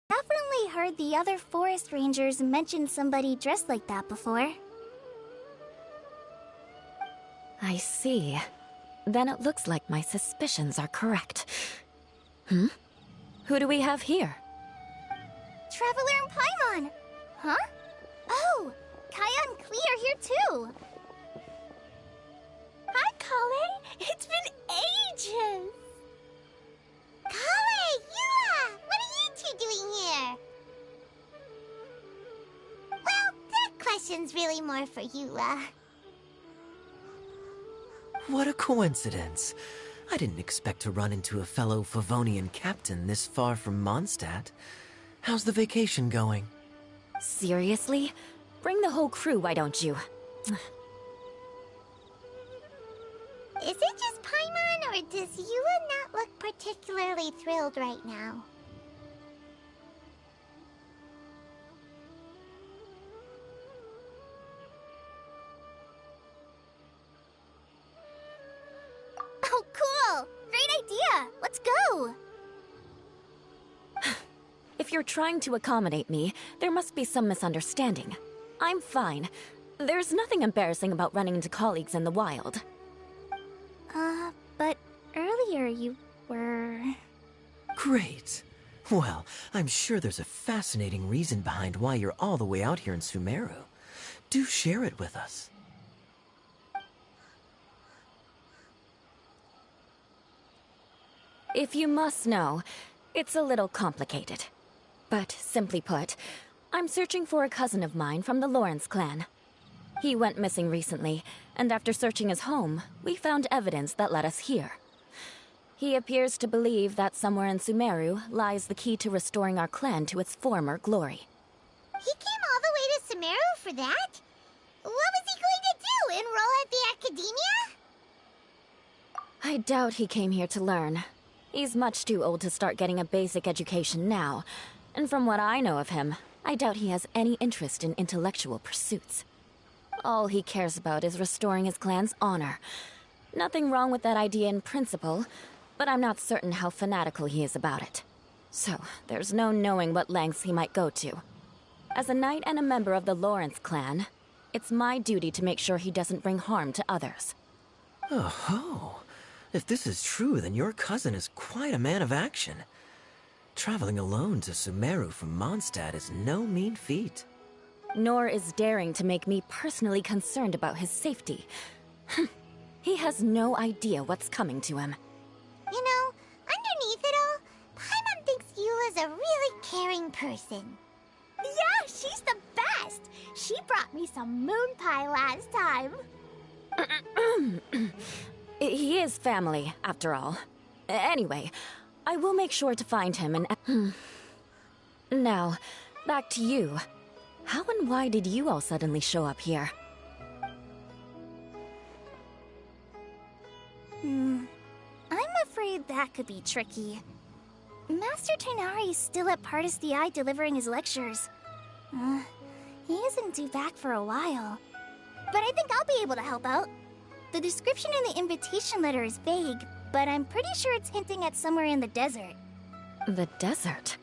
Definitely heard the other forest rangers mention somebody dressed like that before. I see. Then it looks like my suspicions are correct. Who do we have here? Traveler and Paimon! Huh? Oh! Kaya and Klee are here too! Hi, Kale! It's been ages! Kale! Yua! What are you two doing here? Well, that question's really more for Yua. What a coincidence. I didn't expect to run into a fellow Favonian captain this far from Mondstadt. How's the vacation going? Seriously? Bring the whole crew, why don't you? Is it just Paimon, or does Yua not look particularly thrilled right now? Oh, cool! Great idea! Let's go! If you're trying to accommodate me, there must be some misunderstanding. I'm fine. There's nothing embarrassing about running into colleagues in the wild. But earlier you were... Great. Well, I'm sure there's a fascinating reason behind why you're all the way out here in Sumeru. Do share it with us. If you must know, it's a little complicated. But simply put, I'm searching for a cousin of mine from the Lawrence clan. He went missing recently, and after searching his home, we found evidence that led us here. He appears to believe that somewhere in Sumeru lies the key to restoring our clan to its former glory. He came all the way to Sumeru for that? What was he going to do, enroll at the academia? I doubt he came here to learn. He's much too old to start getting a basic education now, and from what I know of him, I doubt he has any interest in intellectual pursuits. All he cares about is restoring his clan's honor. Nothing wrong with that idea in principle, but I'm not certain how fanatical he is about it. So, there's no knowing what lengths he might go to. As a knight and a member of the Lawrence clan, it's my duty to make sure he doesn't bring harm to others. Oh-ho. If this is true, then your cousin is quite a man of action. Traveling alone to Sumeru from Mondstadt is no mean feat. Nor is daring to make me personally concerned about his safety. He has no idea what's coming to him. You know, underneath it all, Paimon thinks Yula's a really caring person. Yeah, she's the best! She brought me some moon pie last time. He is family, after all. Anyway, I will make sure to find him and... Now, back to you. How and why did you all suddenly show up here? I'm afraid that could be tricky. Master Tighnari's still at Partis the Eye delivering his lectures. He isn't due back for a while. But I think I'll be able to help out. The description in the invitation letter is vague, but I'm pretty sure it's hinting at somewhere in the desert. The desert?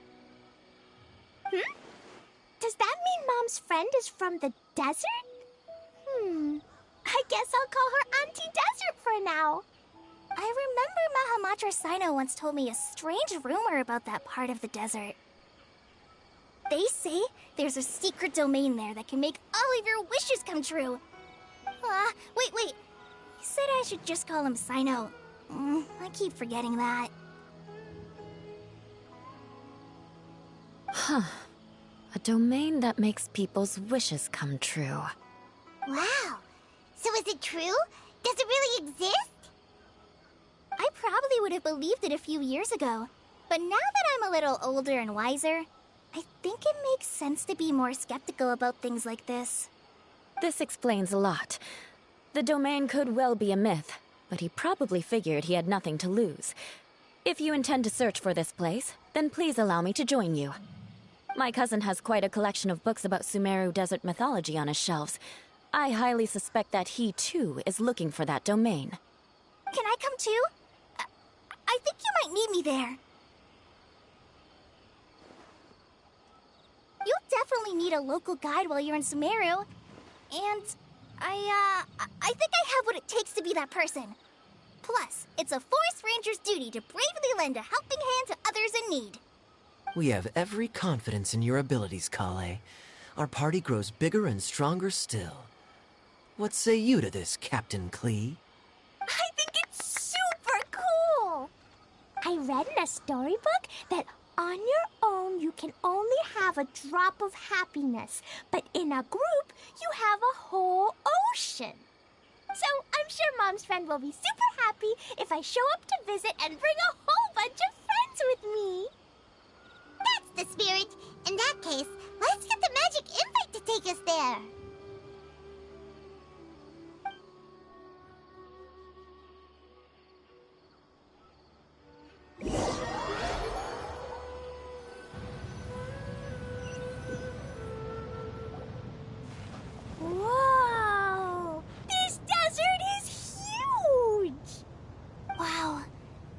Does that mean Mom's friend is from the desert? I guess I'll call her Auntie Desert for now. I remember Mahamatra Sino once told me a strange rumor about that part of the desert. They say there's a secret domain there that can make all of your wishes come true. Wait. He said I should just call him Sino. I keep forgetting that. Huh. A domain that makes people's wishes come true. Wow. So is it true? Does it really exist? I probably would have believed it a few years ago. But now that I'm a little older and wiser, I think it makes sense to be more skeptical about things like this. This explains a lot. The domain could well be a myth, but he probably figured he had nothing to lose. If you intend to search for this place, then please allow me to join you. My cousin has quite a collection of books about Sumeru desert mythology on his shelves. I highly suspect that he, too, is looking for that domain. Can I come too? I think you might need me there. You'll definitely need a local guide while you're in Sumeru. And I think I have what it takes to be that person. Plus, it's a forest ranger's duty to bravely lend a helping hand to others in need. We have every confidence in your abilities, Kale. Our party grows bigger and stronger still. What say you to this, Captain Klee? I think it's super cool! I read in a storybook that on your own you can only have a drop of happiness, but in a group you have a whole ocean. So I'm sure Mom's friend will be super happy if I show up to visit and bring a whole bunch of friends with me. That's the spirit. In that case, let's get the magic invite to take us there. Whoa! This desert is huge! Wow,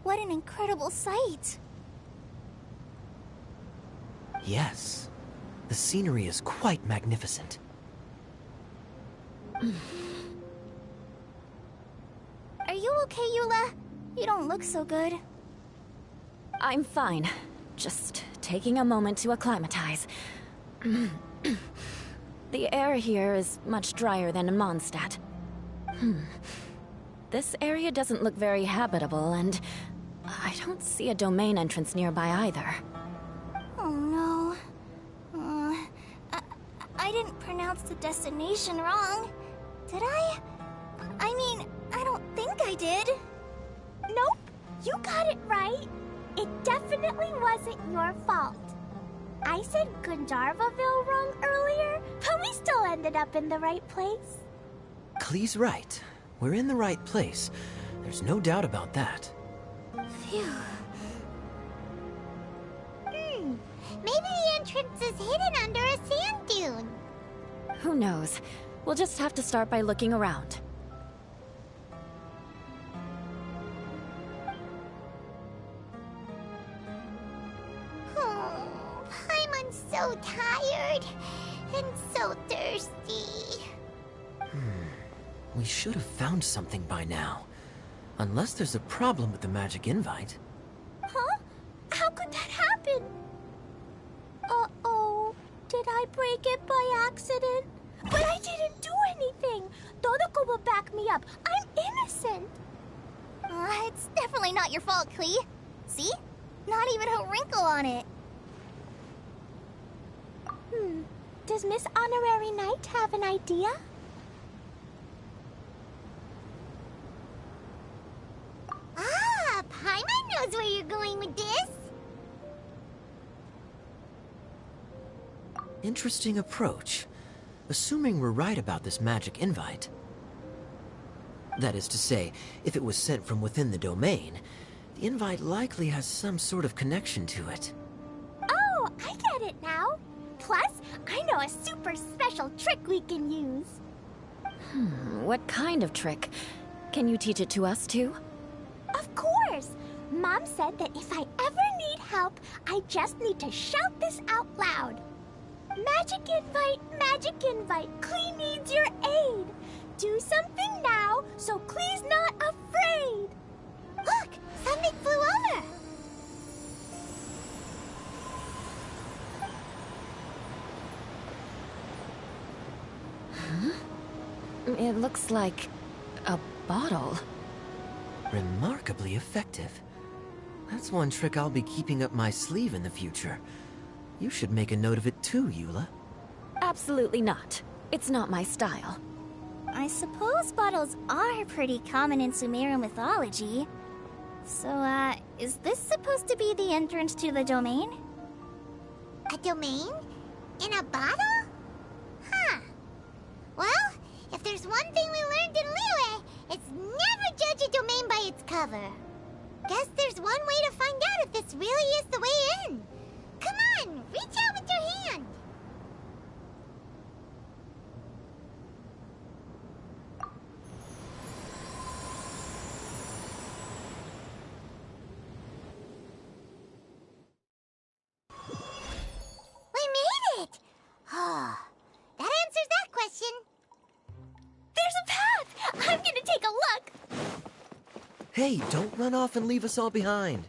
what an incredible sight. Yes. The scenery is quite magnificent. Are you okay, Eula? You don't look so good. I'm fine. Just taking a moment to acclimatize. The air here is much drier than in Mondstadt. This area doesn't look very habitable, and I don't see a domain entrance nearby either. Oh no. I didn't pronounce the destination wrong. Did I? I mean, I don't think I did. Nope, you got it right. It definitely wasn't your fault. I said Gundarvaville wrong earlier, but we still ended up in the right place. Klee's right. We're in the right place. There's no doubt about that. Phew. Maybe the entrance is hidden under a sand dune. Who knows? We'll just have to start by looking around. Paimon's so tired and so thirsty. We should have found something by now. Unless there's a problem with the magic invite. Huh? How could that happen? Uh-oh. Did I break it by accident? But I didn't do anything. Todoko will back me up. I'm innocent. It's definitely not your fault, Klee. See? Not even a wrinkle on it. Does Miss Honorary Knight have an idea? Ah, Paimon knows where you're going with this. Interesting approach. Assuming we're right about this magic invite. That is to say, if it was sent from within the domain, the invite likely has some sort of connection to it. Oh, I get it now. Plus, I know a super special trick we can use. What kind of trick? Can you teach it to us too? Of course! Mom said that if I ever need help, I just need to shout this out loud. Magic invite, Klee needs your aid. Do something now, so Klee's not afraid. Look, something flew over. It looks like a bottle. Remarkably effective. That's one trick I'll be keeping up my sleeve in the future. You should make a note of it too, Eula. Absolutely not. It's not my style. I suppose bottles are pretty common in Sumeru mythology. So, is this supposed to be the entrance to the domain? A domain? In a bottle? Huh. Well, if there's one thing we learned in Liyue, it's never judge a domain by its cover. Guess there's one way to find out if this really is the way in. Come on, reach out with your hand. We made it! Oh, that answers that question. There's a path! I'm gonna take a look! Hey, don't run off and leave us all behind.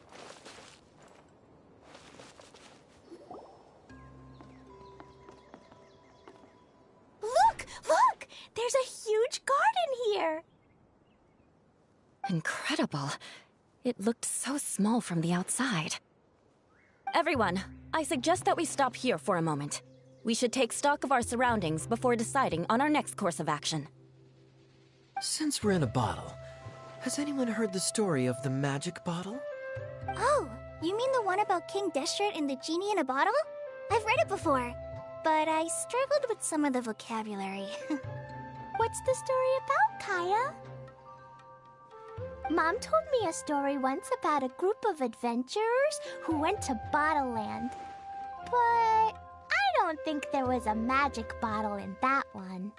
Look! Look! There's a huge garden here! Incredible. It looked so small from the outside. Everyone, I suggest that we stop here for a moment. We should take stock of our surroundings before deciding on our next course of action. Since we're in a bottle, has anyone heard the story of the magic bottle? Oh, you mean the one about King Deshret and the genie in a bottle? I've read it before, but I struggled with some of the vocabulary. What's the story about, Kaya? Mom told me a story once about a group of adventurers who went to Bottle Land. But I don't think there was a magic bottle in that one.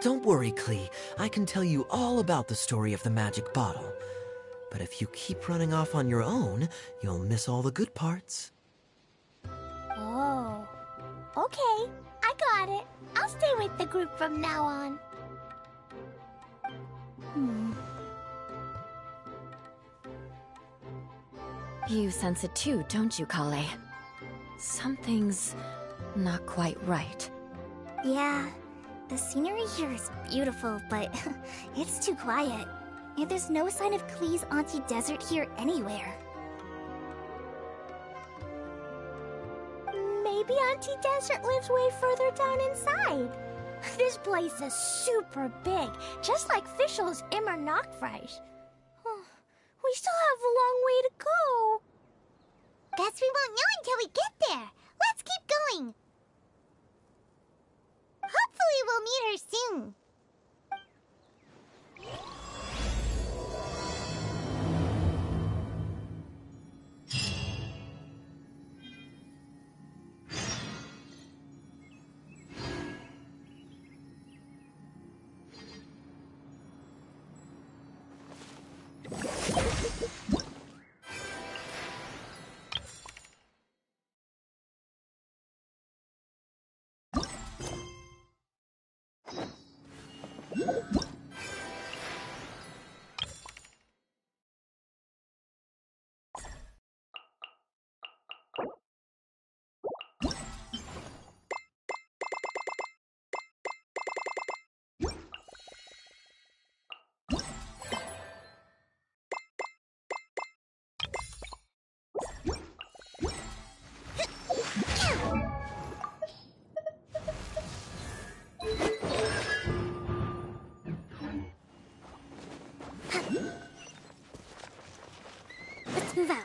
Don't worry, Klee. I can tell you all about the story of the magic bottle. But if you keep running off on your own, you'll miss all the good parts. Oh. Okay, I got it. I'll stay with the group from now on. You sense it too, don't you, Kale? Something's not quite right. Yeah, the scenery here is beautiful, but it's too quiet. And there's no sign of Klee's Auntie Desert here anywhere. Maybe Auntie Desert lives way further down inside. This place is super big, just like Fischl's Immer Nachtreich. We still have a long way to go. Guess we won't know until we get there. Let's keep going. Hopefully we'll meet her soon. Let's move out.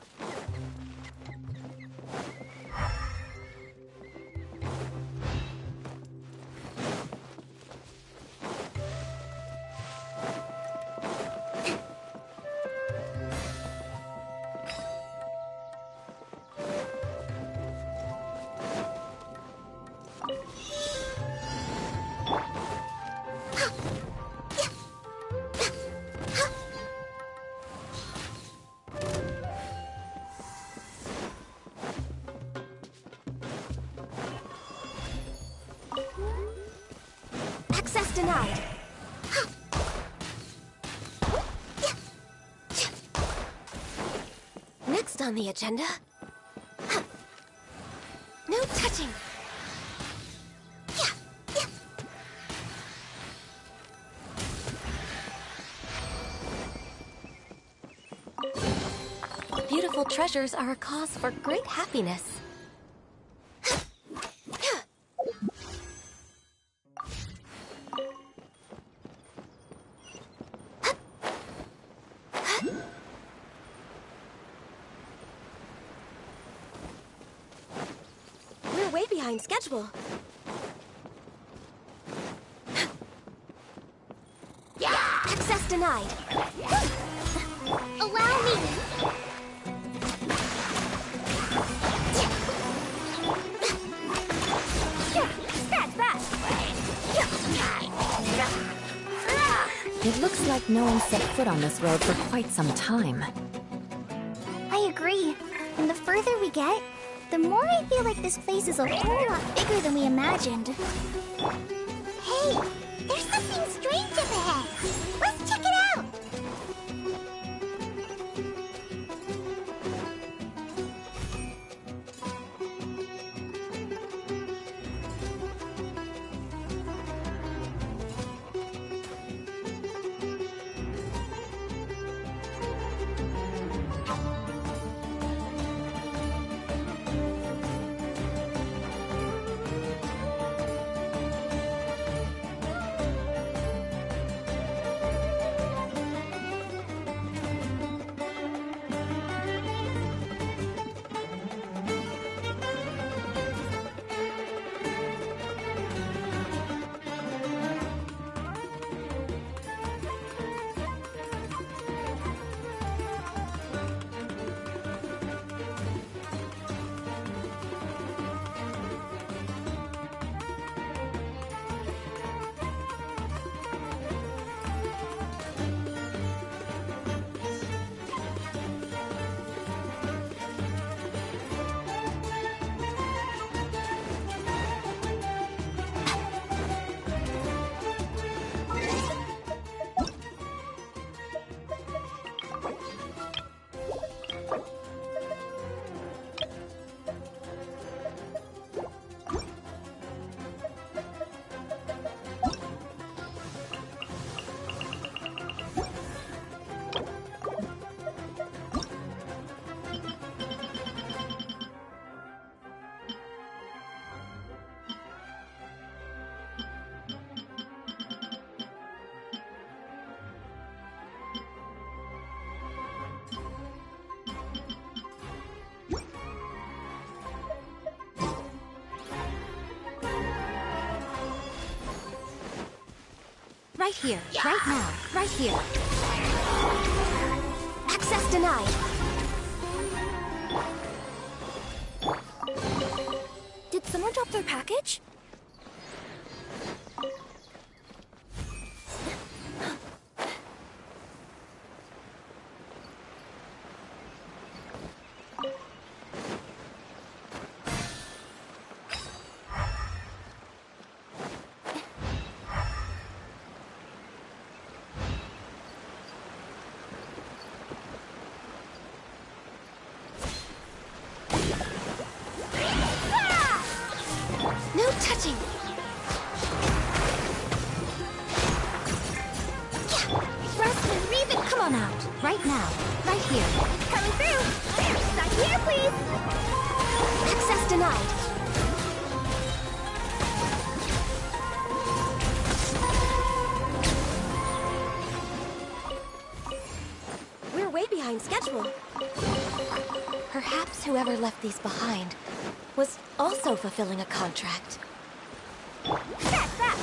Access denied. Next on the agenda. No touching. Beautiful treasures are a cause for great happiness. We're way behind schedule. Access denied. Allow me. Looks like no one set foot on this road for quite some time. I agree. And the further we get, the more I feel like this place is a whole lot bigger than we imagined. Hey, there's something strange up ahead. Let's check it out. Right here, right now, right here. Access denied. Did someone drop their package? No touching. Rest and read it. Come on out. Right now. Right here. Coming through. Sign here, please. Access denied. We're way behind schedule. Perhaps whoever left these behind was also fulfilling a contract. That's that!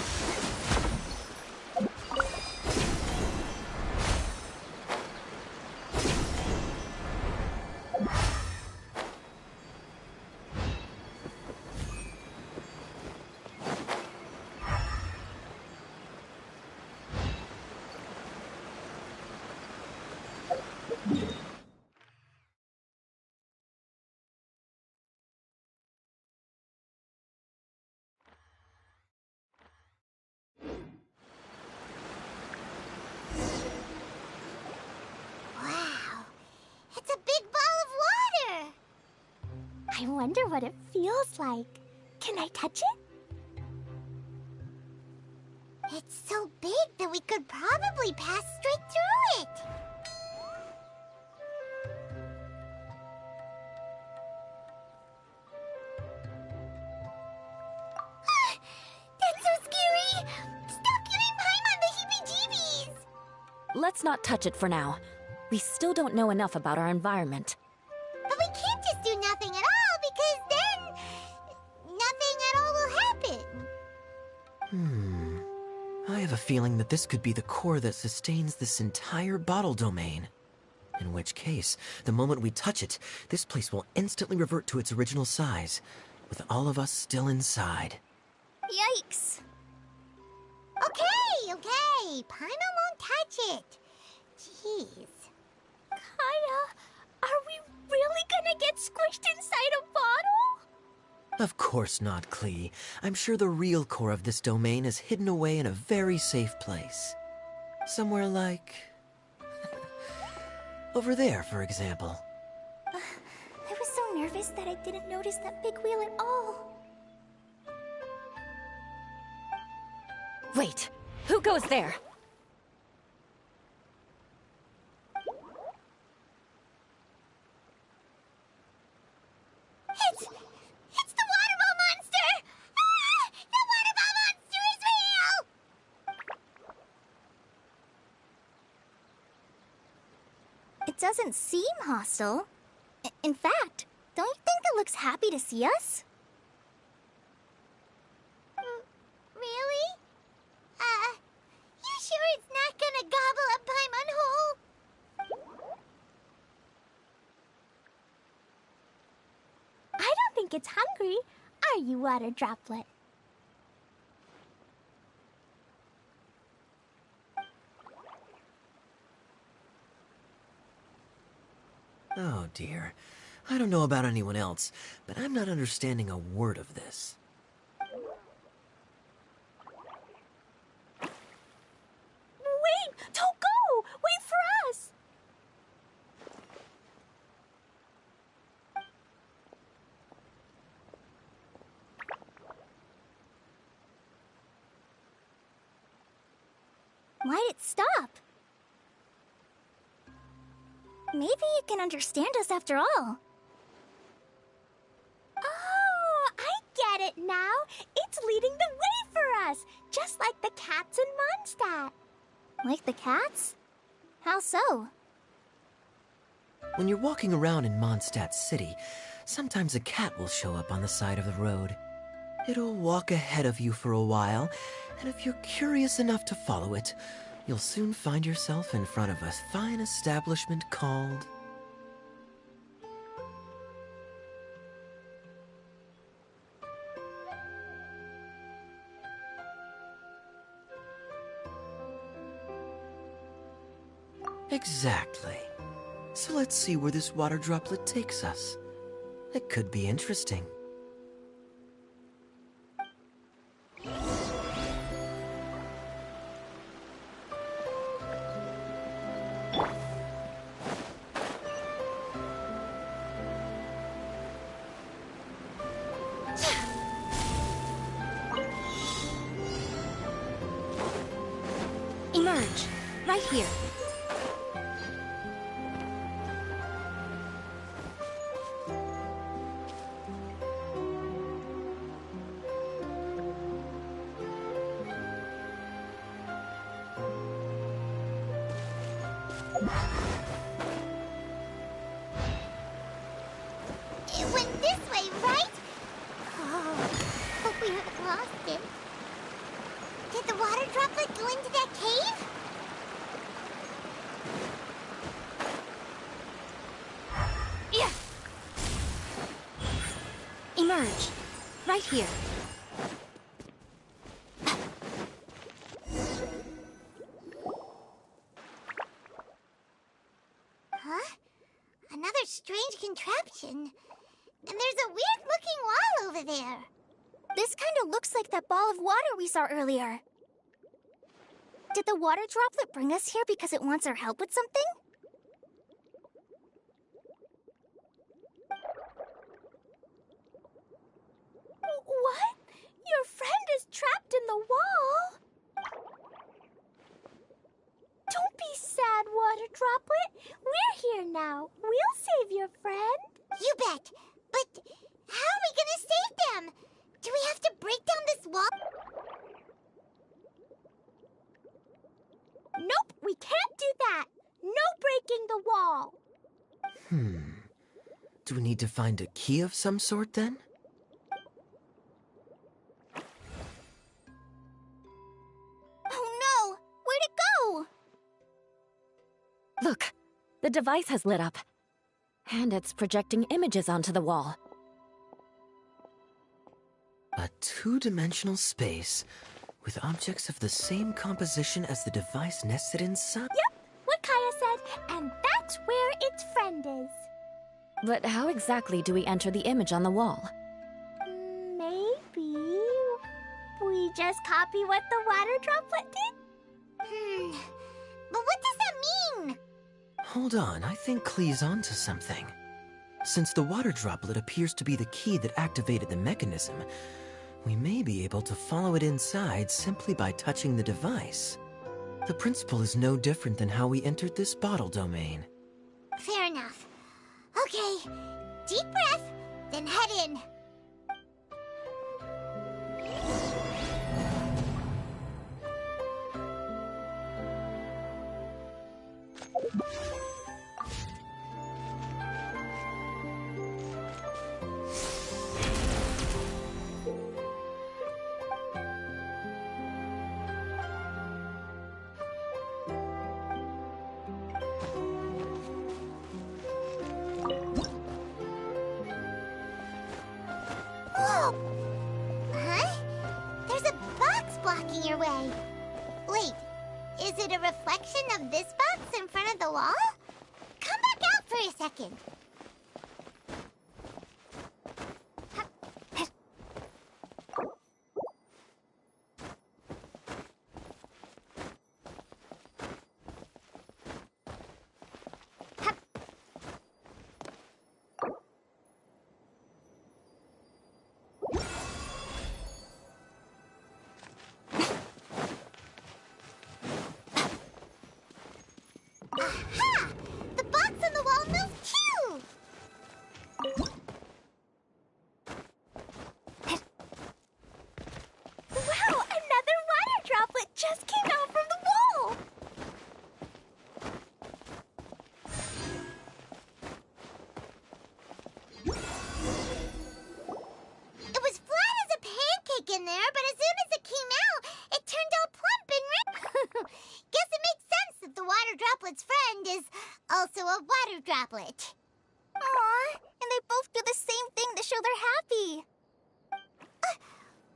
Wow, it's a big ball of water. I wonder what it feels like. Can I touch it? It's so big that we could probably pass straight through it. That's so scary! Stop giving Paimon the heebie-jeebies! Let's not touch it for now. We still don't know enough about our environment. But we can't just do nothing at all, because then nothing at all will happen. I have a feeling that this could be the core that sustains this entire bottle domain. In which case, the moment we touch it, this place will instantly revert to its original size, with all of us still inside. Yikes. Okay, okay. Paimon won't touch it. Jeez. Kaya, are we really gonna get squished inside a bottle? Of course not, Klee. I'm sure the real core of this domain is hidden away in a very safe place. Somewhere like... over there, for example. I was so nervous that I didn't notice that big wheel at all. Wait, who goes there? It's the waterball monster! Ah! The waterball monster is real! It doesn't seem hostile. In fact, don't you think it looks happy to see us? Really? You sure it's not gonna gobble up Paimon whole? I don't think it's hungry. Are you, Water Droplet? Oh dear. I don't know about anyone else, but I'm not understanding a word of this. Wait! Don't go! Wait for us! Why'd it stop? Maybe you can understand us after all. Oh, I get it now. It's leading the way for us, just like the cats in Mondstadt. Like the cats? How so? When you're walking around in Mondstadt City, sometimes a cat will show up on the side of the road. It'll walk ahead of you for a while, and if you're curious enough to follow it, you'll soon find yourself in front of a fine establishment called... Exactly. So let's see where this water droplet takes us. It could be interesting. Emerge. Right here. It went this way, right? Oh, hope we haven't lost it. Did the water droplet go into that cave? Yeah. Emerge. Right here. Huh? Another strange contraption. And there's a weird-looking wall over there. This kind of looks like that ball of water we saw earlier. Did the water droplet bring us here because it wants our help with something? What? Your friend is trapped in the wall? Don't be sad, Water Droplet. We're here now. We'll save your friend. You bet. But how are we gonna save them? Do we have to break down this wall? Nope, we can't do that. No breaking the wall. Do we need to find a key of some sort, then? Oh no! Where'd it go? Look, the device has lit up. And it's projecting images onto the wall. A two-dimensional space with objects of the same composition as the device nested inside. Yep, what Kaya said, and that's where its friend is. But how exactly do we enter the image on the wall? Maybe we just copy what the water droplet did? But what does that mean? Hold on, I think Klee's onto something. Since the water droplet appears to be the key that activated the mechanism, we may be able to follow it inside simply by touching the device. The principle is no different than how we entered this bottle domain. Fair enough. Okay, deep breath, then head in. Whoa! Huh? There's a box blocking your way. Wait, is it a reflection of this box in front of the wall? Come back out for a second. Aha! The box on the wall moved too! Wow, another water droplet just came out from the wall! It was flat as a pancake in there, but as soon as it came out, it turned all plump and Guess it makes sense that the water droplet's friend is also a water droplet. Aw, and they both do the same thing to show they're happy.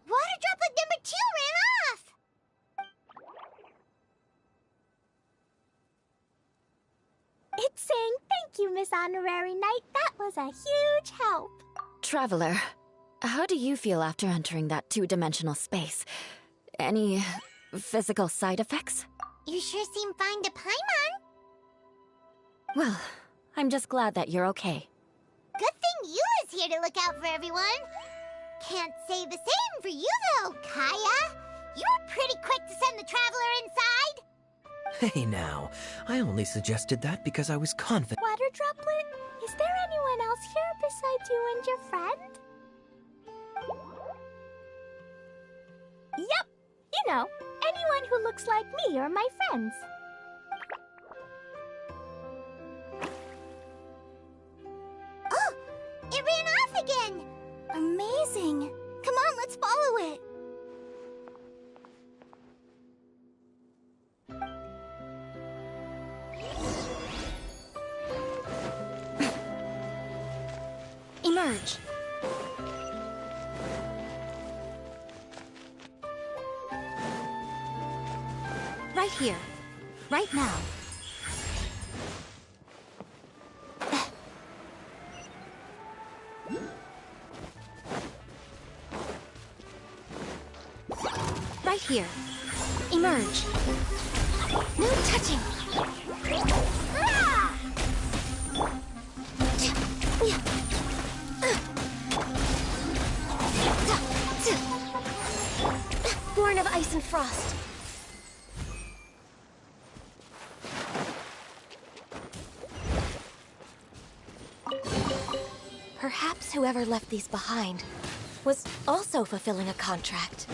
Water droplet number 2 ran off! It's saying thank you, Miss Honorary Knight. That was a huge help. Traveler, how do you feel after entering that two-dimensional space? Any physical side effects? You sure seem fine to Paimon. Well, I'm just glad that you're okay. Good thing Yula's here to look out for everyone. Can't say the same for you, though, Kaya. You were pretty quick to send the traveler inside. Hey now, I only suggested that because I was confident. Water droplet, is there anyone else here besides you and your friend? Yep, you know, anyone who looks like me or my friends. Oh, it ran off again. Amazing. Come on, let's follow it. Emerge. Right here. Right now. Right here. Emerge. No touching. Ah! Born of ice and frost. Perhaps whoever left these behind was also fulfilling a contract.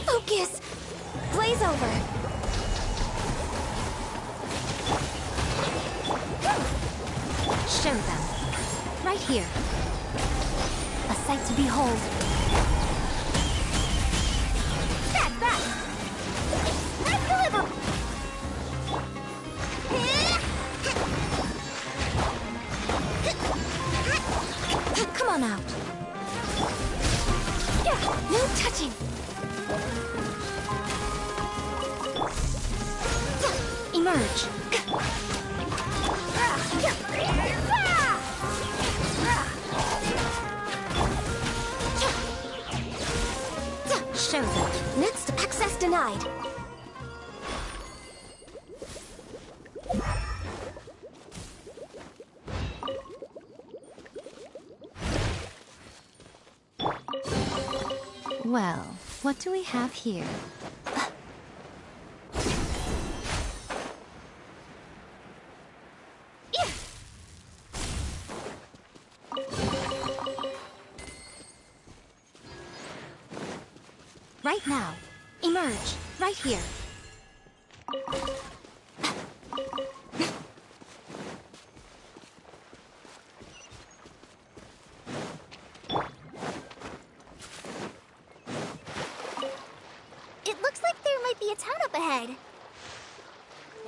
Focus! Blaze over! Show them. Right here. A sight to behold. That's that! Let's deliver! Come on out. No touching! Emerge. Show them. Next, access denied. Well, what do we have here? Right now. Emerge. Right here. It looks like there might be a town up ahead.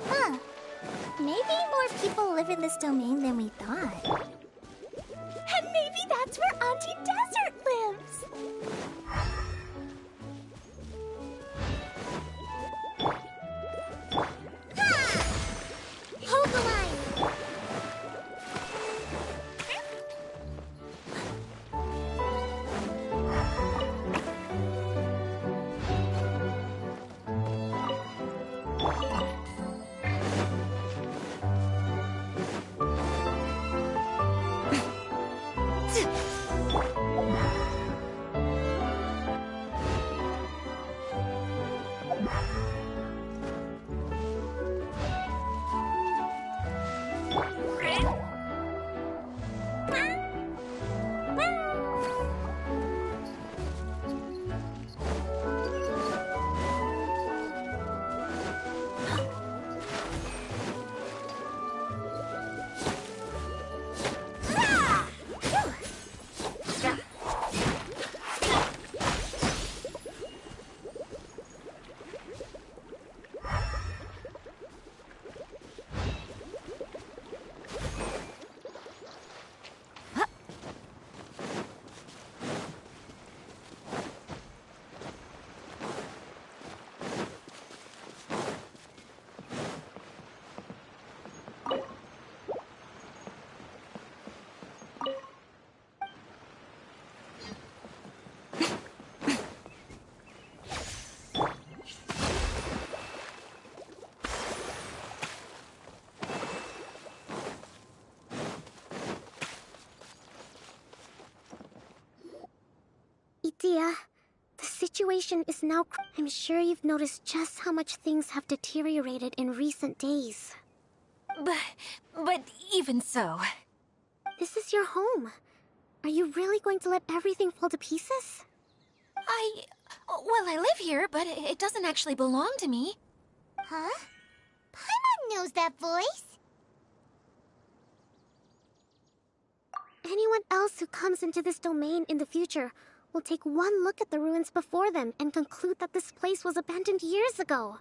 Huh. Maybe more people live in this domain than we thought. And maybe that's where Auntie Desert lives! Hold the line! Idea, the situation is now I'm sure you've noticed just how much things have deteriorated in recent days. But even so... This is your home. Are you really going to let everything fall to pieces? Well, I live here, but it doesn't actually belong to me. Huh? Paimon knows that voice. Anyone else who comes into this domain in the future will take one look at the ruins before them and conclude that this place was abandoned years ago.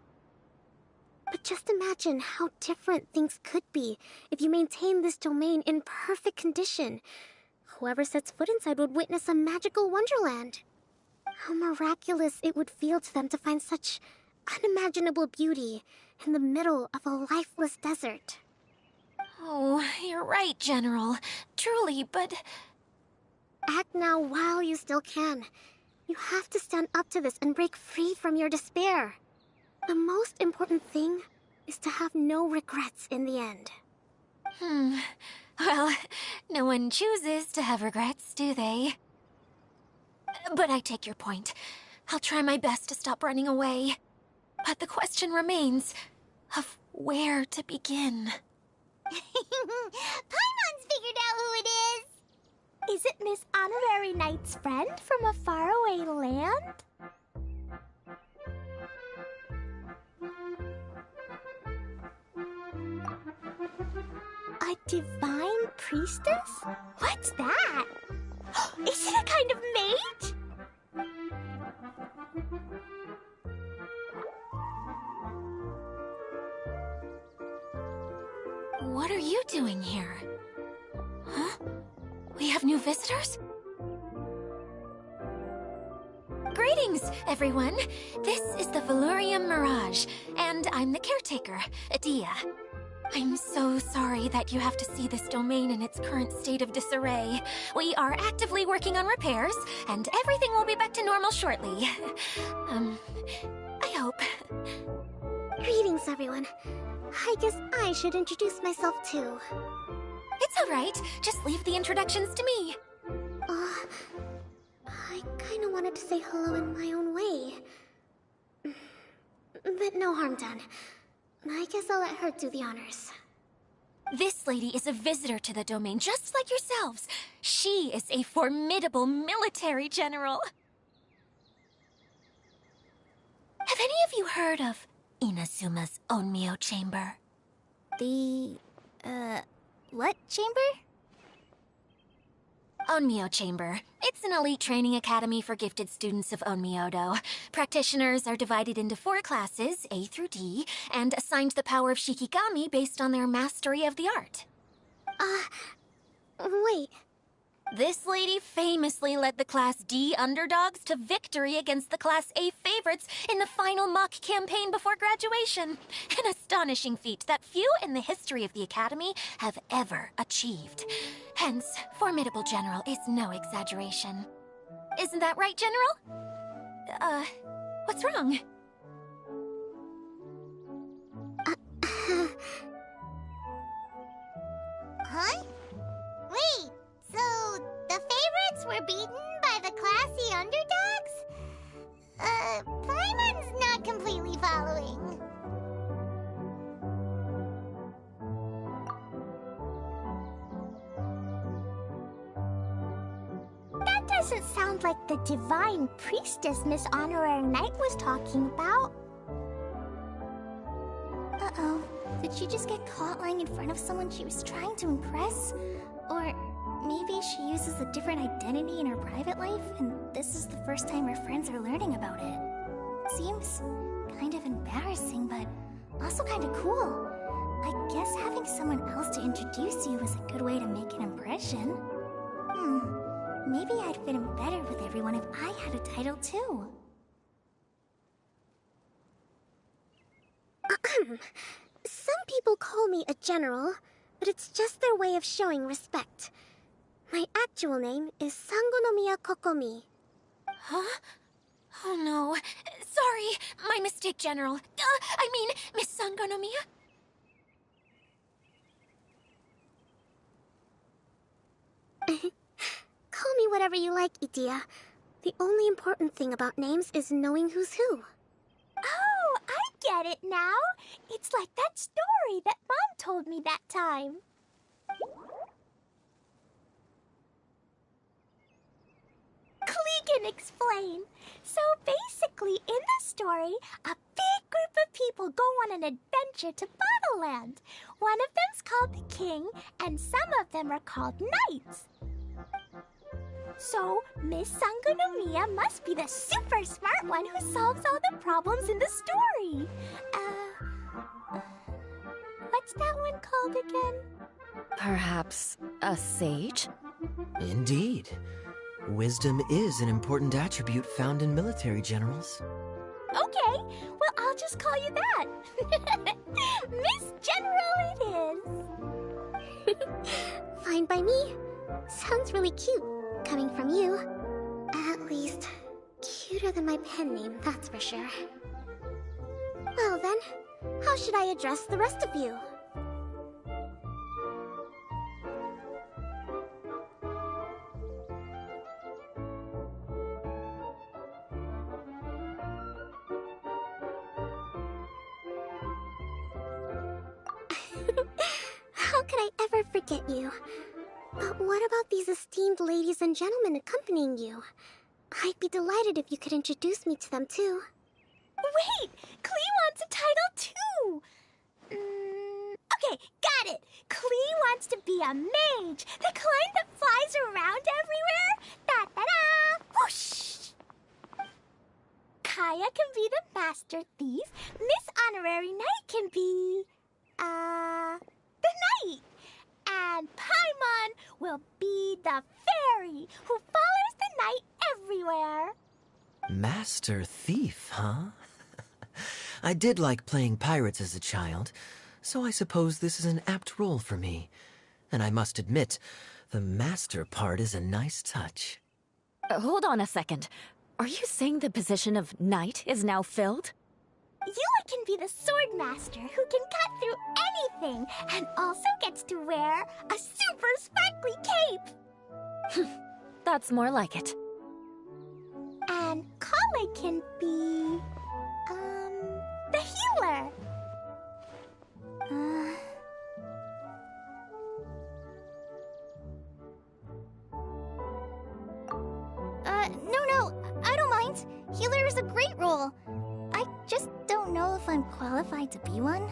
But just imagine how different things could be if you maintain this domain in perfect condition. Whoever sets foot inside would witness a magical wonderland. How miraculous it would feel to them to find such unimaginable beauty in the middle of a lifeless desert. Oh, you're right, General. Truly, but... Act now while you still can. You have to stand up to this and break free from your despair. The most important thing is to have no regrets in the end. Well, no one chooses to have regrets, do they? But I take your point. I'll try my best to stop running away. But the question remains of where to begin. Paimon's figured out who it is! Is it Miss Honorary Knight's friend from a faraway land? A divine priestess? What's that? Is it a kind of mage? What are you doing here? Huh? We have new visitors? Greetings, everyone. This is the Valurium Mirage, and I'm the caretaker, Adia. I'm so sorry that you have to see this domain in its current state of disarray. We are actively working on repairs, and everything will be back to normal shortly. I hope. Greetings, everyone. I guess I should introduce myself too. It's all right. Just leave the introductions to me. I kinda wanted to say hello in my own way. But no harm done. I guess I'll let her do the honors. This lady is a visitor to the domain, just like yourselves. She is a formidable military general. Have any of you heard of Inazuma's Onmyo Chamber? What chamber? Onmyo Chamber. It's an elite training academy for gifted students of Onmyodo. Practitioners are divided into 4 classes, A through D, and assigned the power of Shikigami based on their mastery of the art. Wait. This lady famously led the Class D underdogs to victory against the Class A favorites in the final mock campaign before graduation. An astonishing feat that few in the history of the Academy have ever achieved. Hence, formidable general is no exaggeration. Isn't that right, General? What's wrong? Huh? Wait, so the favorites were beaten by the classy underdogs? Paimon's not completely following. That doesn't sound like the divine priestess Miss Honorary Knight was talking about. Uh-oh. Did she just get caught lying in front of someone she was trying to impress? Or maybe she uses a different identity in her private life, and this is the first time her friends are learning about it. Seems kind of embarrassing, but also kind of cool. I guess having someone else to introduce you is a good way to make an impression. Maybe I'd fit in better with everyone if I had a title too. Some people call me a general, but it's just their way of showing respect. My actual name is Sangonomiya Kokomi. Huh? Oh no. Sorry, my mistake, General. I mean, Miss Sangonomiya? Call me whatever you like, Itia. The only important thing about names is knowing who's who. Oh, I get it now. It's like that story that Mom told me that time. Klee can explain. So basically, in the story, a big group of people go on an adventure to Bottleland. One of them's called the King, and some of them are called Knights. So, Miss Sangonomiya must be the super smart one who solves all the problems in the story. What's that one called again? Perhaps a sage? Indeed. Wisdom is an important attribute found in military generals. Okay, well, I'll just call you that. Miss General it is. Fine by me. Sounds really cute, coming from you. At least, cuter than my pen name, that's for sure. Well then, how should I address the rest of you? How could I ever forget you? But what about these esteemed ladies and gentlemen accompanying you? I'd be delighted if you could introduce me to them too. Wait, Klee wants a title too. Okay, got it. Klee wants to be a mage, the kind that flies around everywhere. Da da da! Whoosh! Kaya can be the master thief. Miss Honorary Knight can be, the knight. And Paimon will be the fairy who follows the knight everywhere. Master Thief, huh? I did like playing pirates as a child, so I suppose this is an apt role for me. And I must admit, the master part is a nice touch. Hold on a second. Are you saying the position of knight is now filled? Yula can be the sword master who can cut through anything and also gets to wear a super sparkly cape. That's more like it. And Kale can be, the healer. No, I don't mind. Healer is a great role. I just don't know if I'm qualified to be one.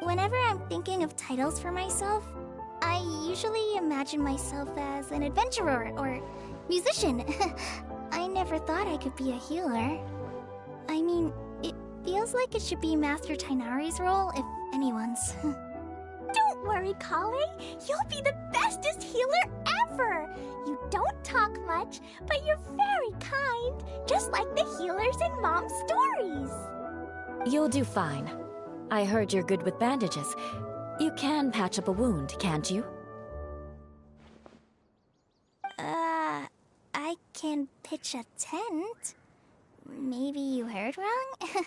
Whenever I'm thinking of titles for myself, I usually imagine myself as an adventurer or musician. I never thought I could be a healer. I mean, it feels like it should be Master Tainari's role, if anyone's. Don't worry, Kale. You'll be the bestest healer ever. You don't talk much, but you're very kind, just like the healers in Mom's stories. You'll do fine. I heard you're good with bandages. You can patch up a wound, can't you? I can pitch a tent. Maybe you heard wrong?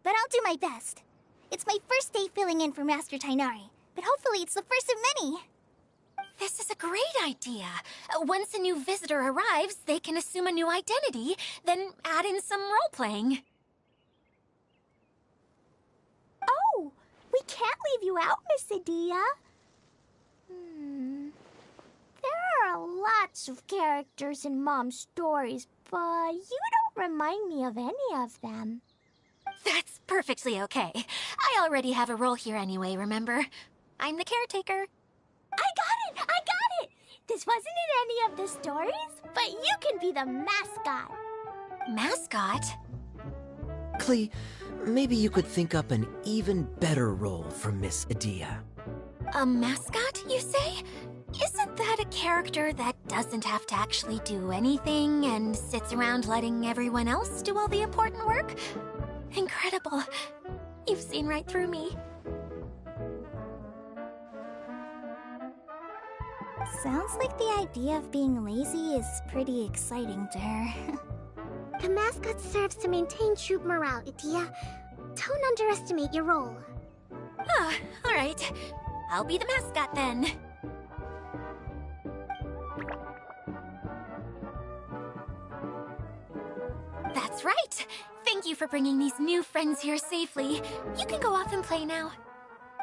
But I'll do my best. It's my first day filling in for Master Tainari, but hopefully it's the first of many. This is a great idea. Once a new visitor arrives, they can assume a new identity, then add in some role-playing. Oh, we can't leave you out, Miss Adia. There are lots of characters in Mom's stories, but you don't remind me of any of them. That's perfectly okay. I already have a role here anyway, remember? I'm the caretaker. I got it! This wasn't in any of the stories, but you can be the mascot. Mascot? Klee, maybe you could think up an even better role for Miss Adia. A mascot, you say? Isn't that a character that doesn't have to actually do anything and sits around letting everyone else do all the important work? Incredible. You've seen right through me. Sounds like the idea of being lazy is pretty exciting to her. The mascot serves to maintain troop morale, Adia. Don't underestimate your role. Ah, all right. I'll be the mascot then. That's right. Thank you for bringing these new friends here safely. You can go off and play now.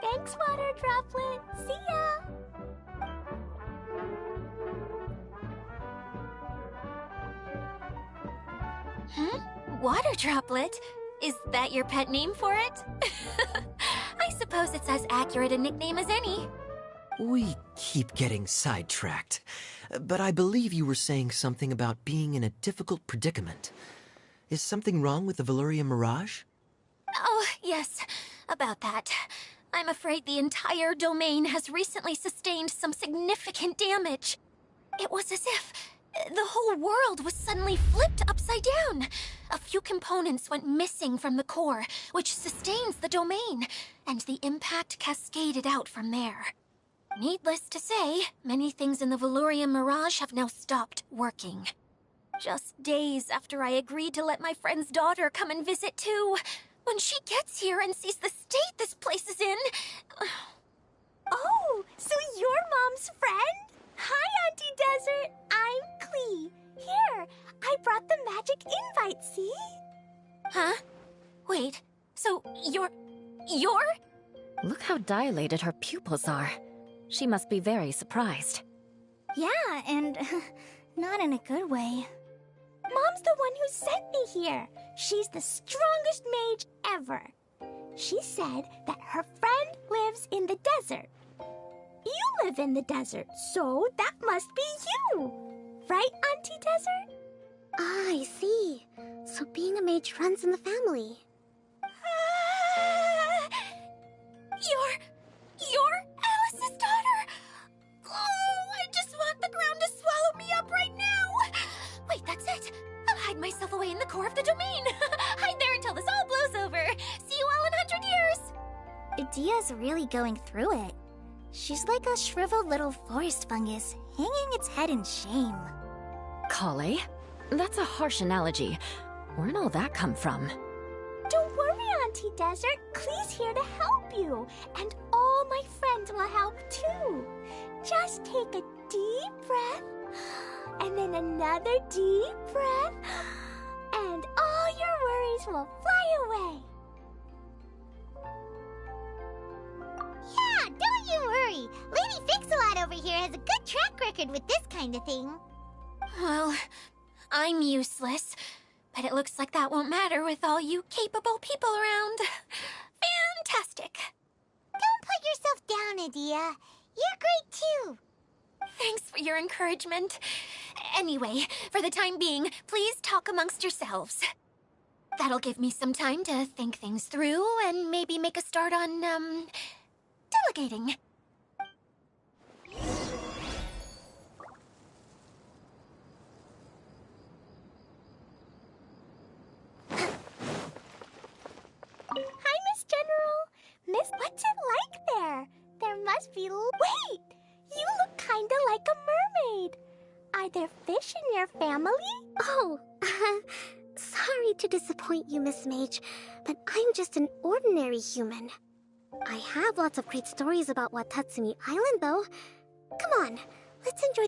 Thanks, Water Droplet. See ya! Water Droplet? Is that your pet name for it? I suppose it's as accurate a nickname as any. We keep getting sidetracked, but I believe you were saying something about being in a difficult predicament. Is something wrong with the Valyria Mirage? Oh, yes, about that. I'm afraid the entire domain has recently sustained some significant damage. It was as if the whole world was suddenly flipped upside down. A few components went missing from the core, which sustains the domain, and the impact cascaded out from there. Needless to say, many things in the Valyria Mirage have now stopped working. Just days after I agreed to let my friend's daughter come and visit too. When she gets here and sees the state this place is in... Oh, so you're Mom's friend? Hi, Auntie Desert. I'm Klee. Here, I brought the magic invite, see? Huh? Wait, so you're... Look how dilated her pupils are. She must be very surprised. Yeah, and not in a good way. Mom's the one who sent me here. She's the strongest mage ever. She said that her friend lives in the desert. You live in the desert, so that must be you. Right, Auntie Desert? Ah, I see. So being a mage runs in the family. You're Alice's daughter? Oh, I just want the ground to swallow me up right now. Wait, that's it. I'll hide myself away in the core of the domain. Hide there until this all blows over. See you all in 100 years. Udia's really going through it. She's like a shriveled little forest fungus, hanging its head in shame. Kale? That's a harsh analogy. Where'd all that come from? Don't worry, Auntie Desert. Klee's here to help you. And all my friends will help too. Just take a deep breath. And then another deep breath. And all your worries will fly away. Yeah, don't you worry. Lady Fix-a-Lot over here has a good track record with this kind of thing. Well, I'm useless. But it looks like that won't matter with all you capable people around. Fantastic. Don't put yourself down, Adia. You're great too. Thanks for your encouragement. Anyway, for the time being, please talk amongst yourselves. That'll give me some time to think things through and maybe make a start on, delegating. Hi, Miss General. Miss, what's it like there? There must be... Wait! You look kinda like a mermaid. Are there fish in your family? Oh, sorry to disappoint you, Miss Mage, but I'm just an ordinary human. I have lots of great stories about Watatsumi Island, though. Come on, let's enjoy...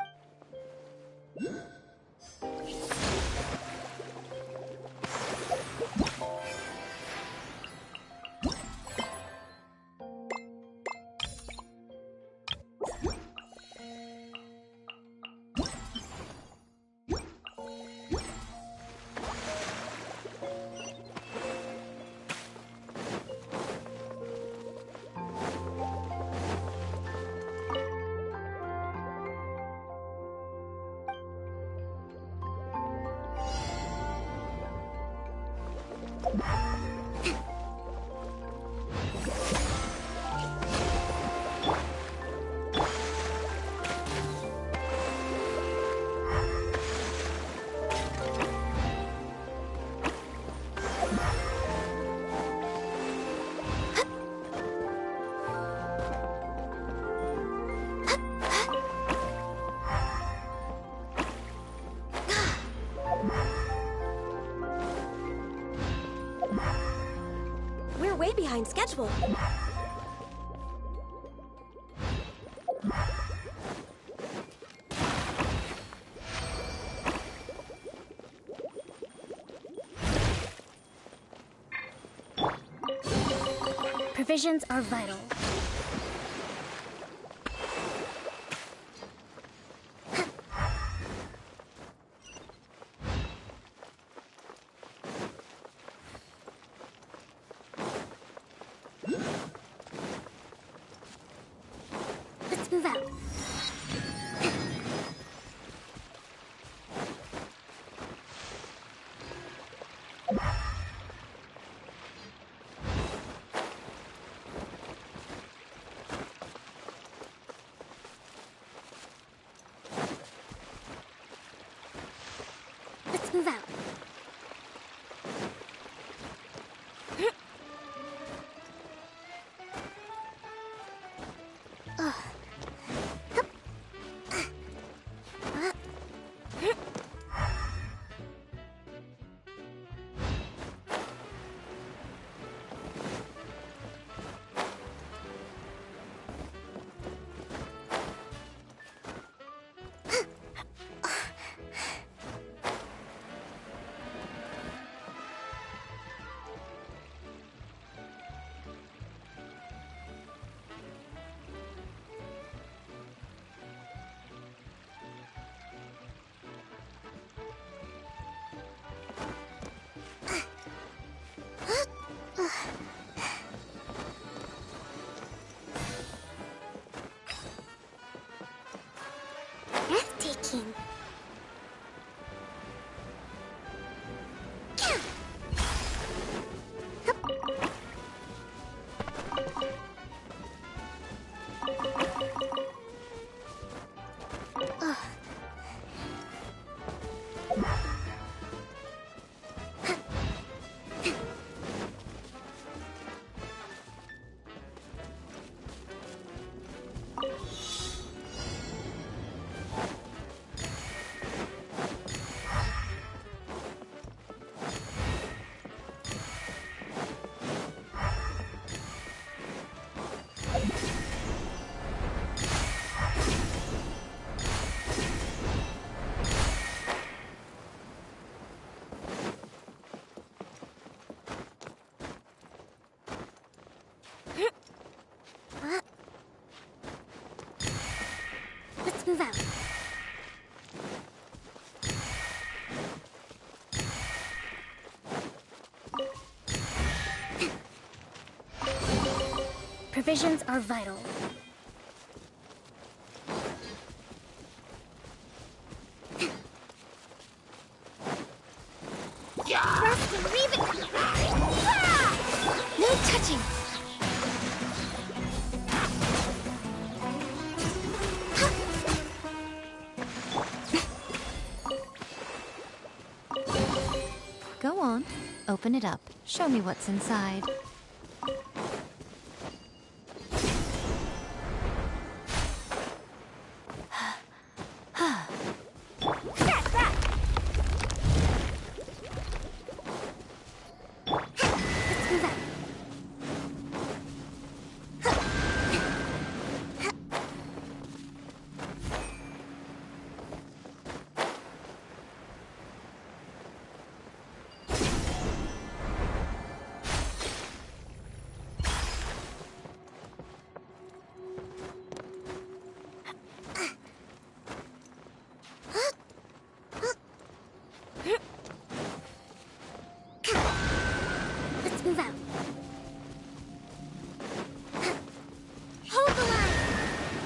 We're way behind schedule. Provisions are vital. Let's move out. Let's move out. Breathtaking. Let's move out. Provisions are vital. Rust and leave it. Ah! No touching! Go on. Open it up. Show me what's inside. Let's move out. Hold the line.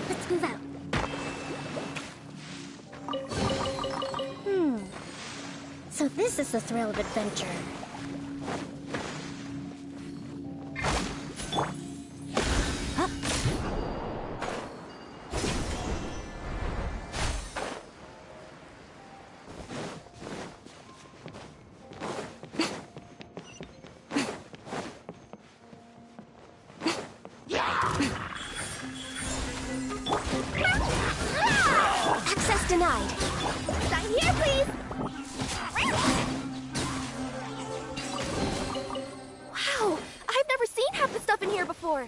Let's move out. So this is the thrill of adventure. Access denied. Sign here, please. Wow! I've never seen half the stuff in here before.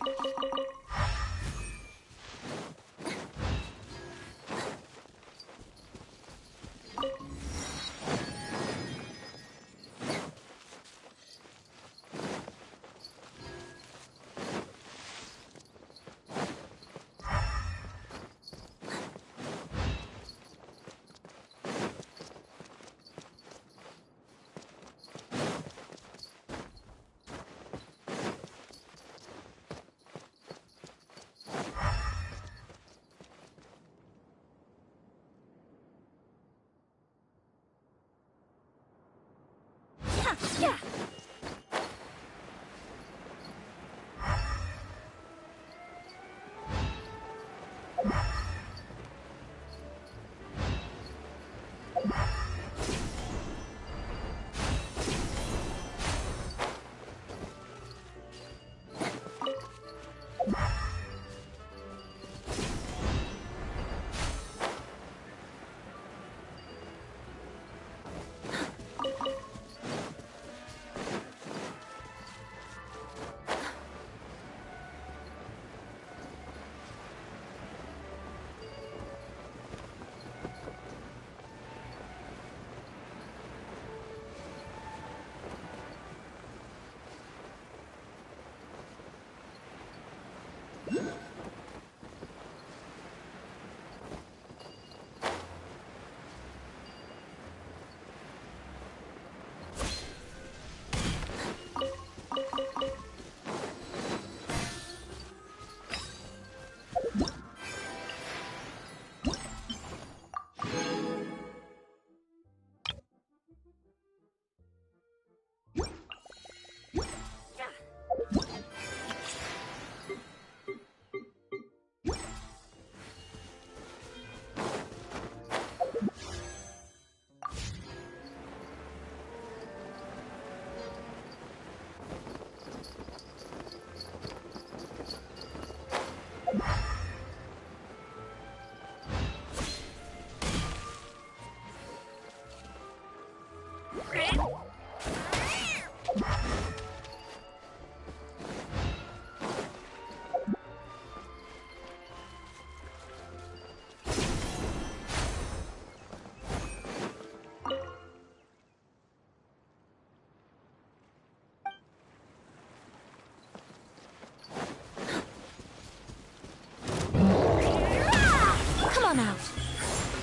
Come out.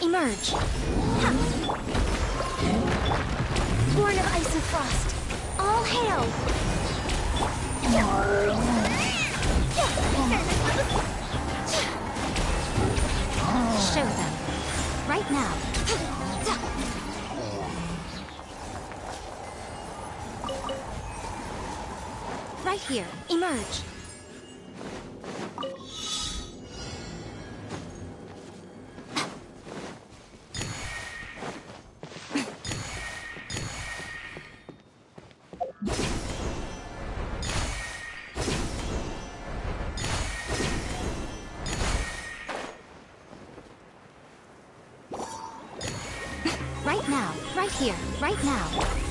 Emerge. Born of ice and frost, all hail! Show them. Right now. Right here. Emerge. Right now, right here, right now.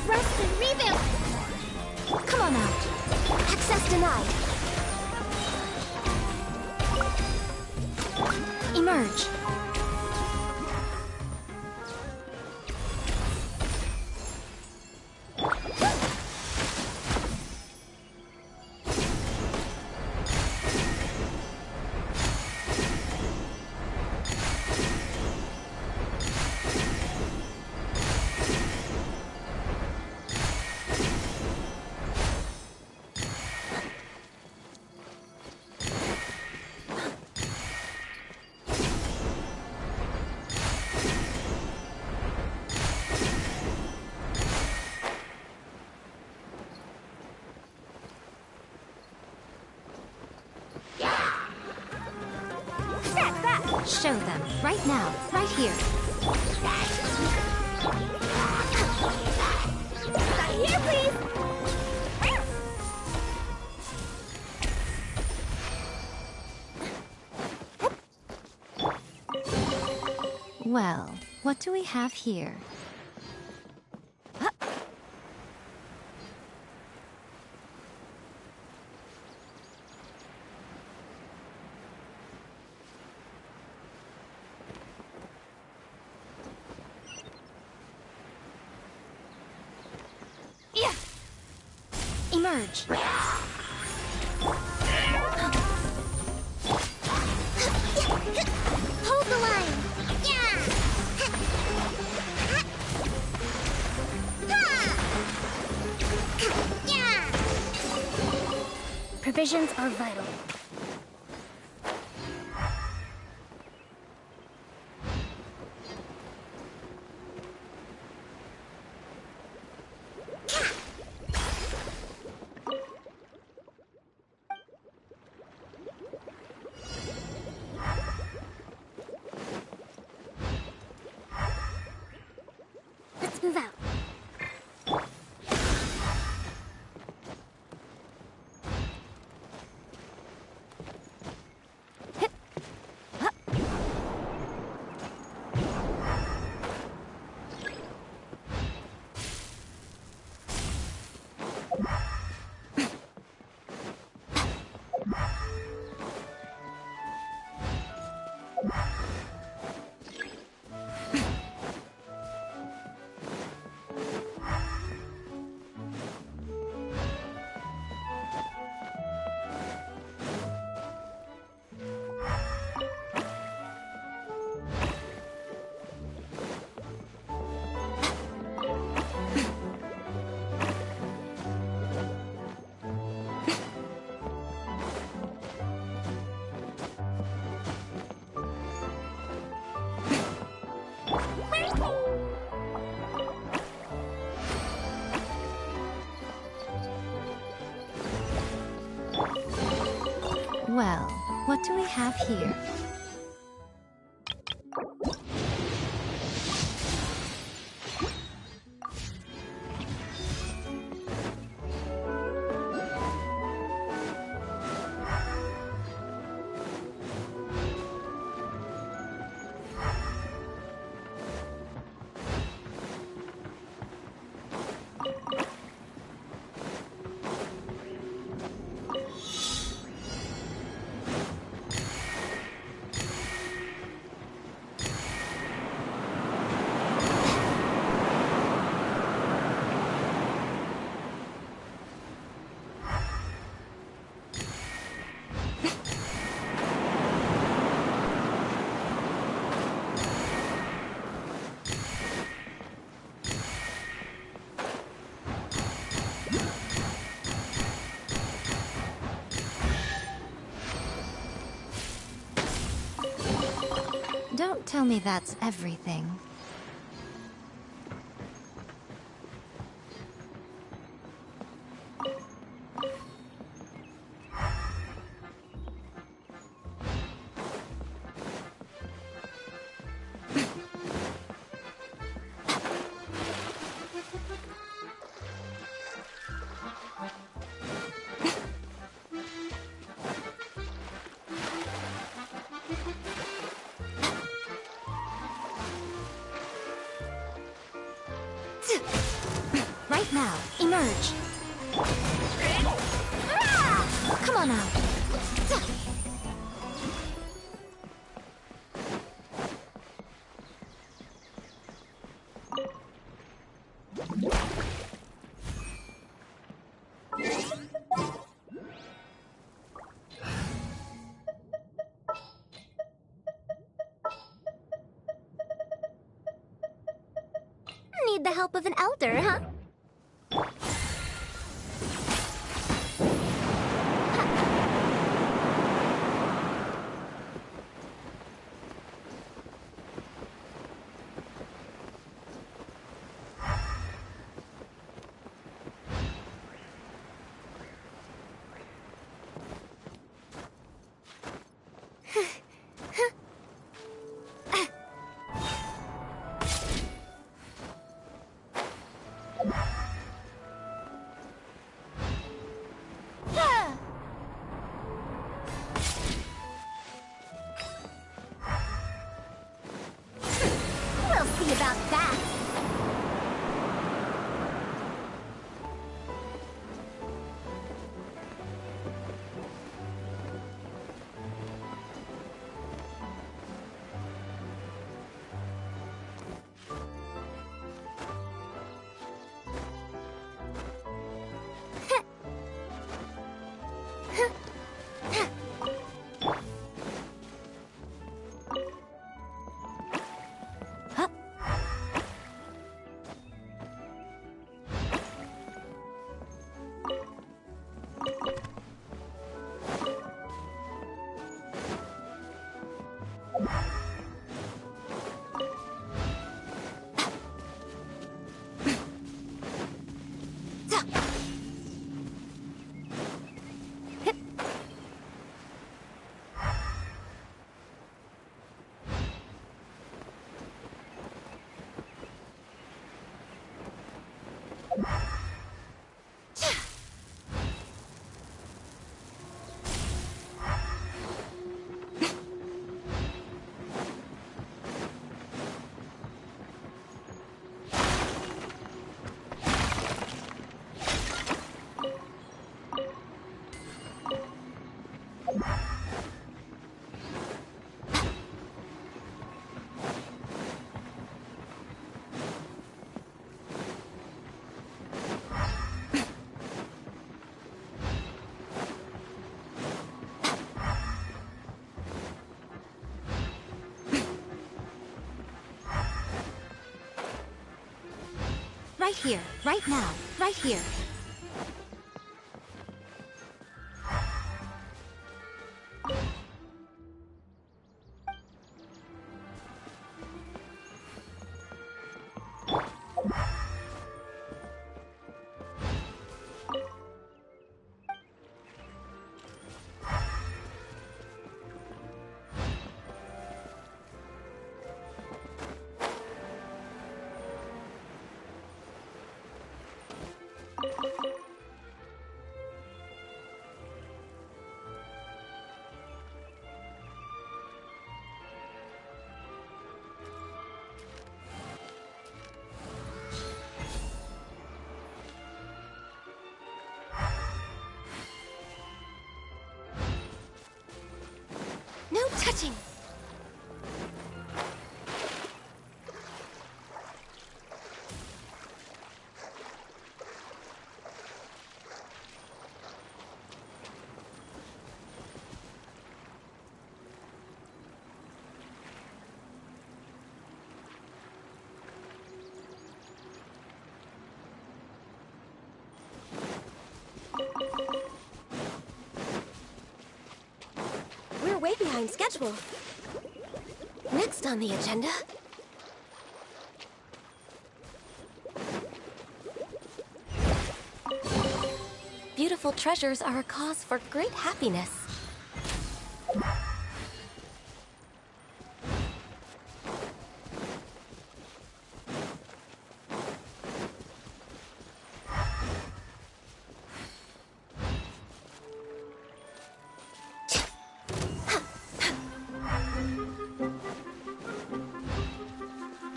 Rest and reboot! Come on out. Access denied. Emerge. Show them. Right now. Right here. Right here, please! Well, what do we have here? Emerge. Hold the line! Provisions are vital. Well, what do we have here? Don't tell me that's everything. Right now, emerge! Come on now! Need the help of an elder, huh? We'll see about that. Right here, right now, right here. touching! We're way behind schedule. Next on the agenda... Beautiful treasures are a cause for great happiness.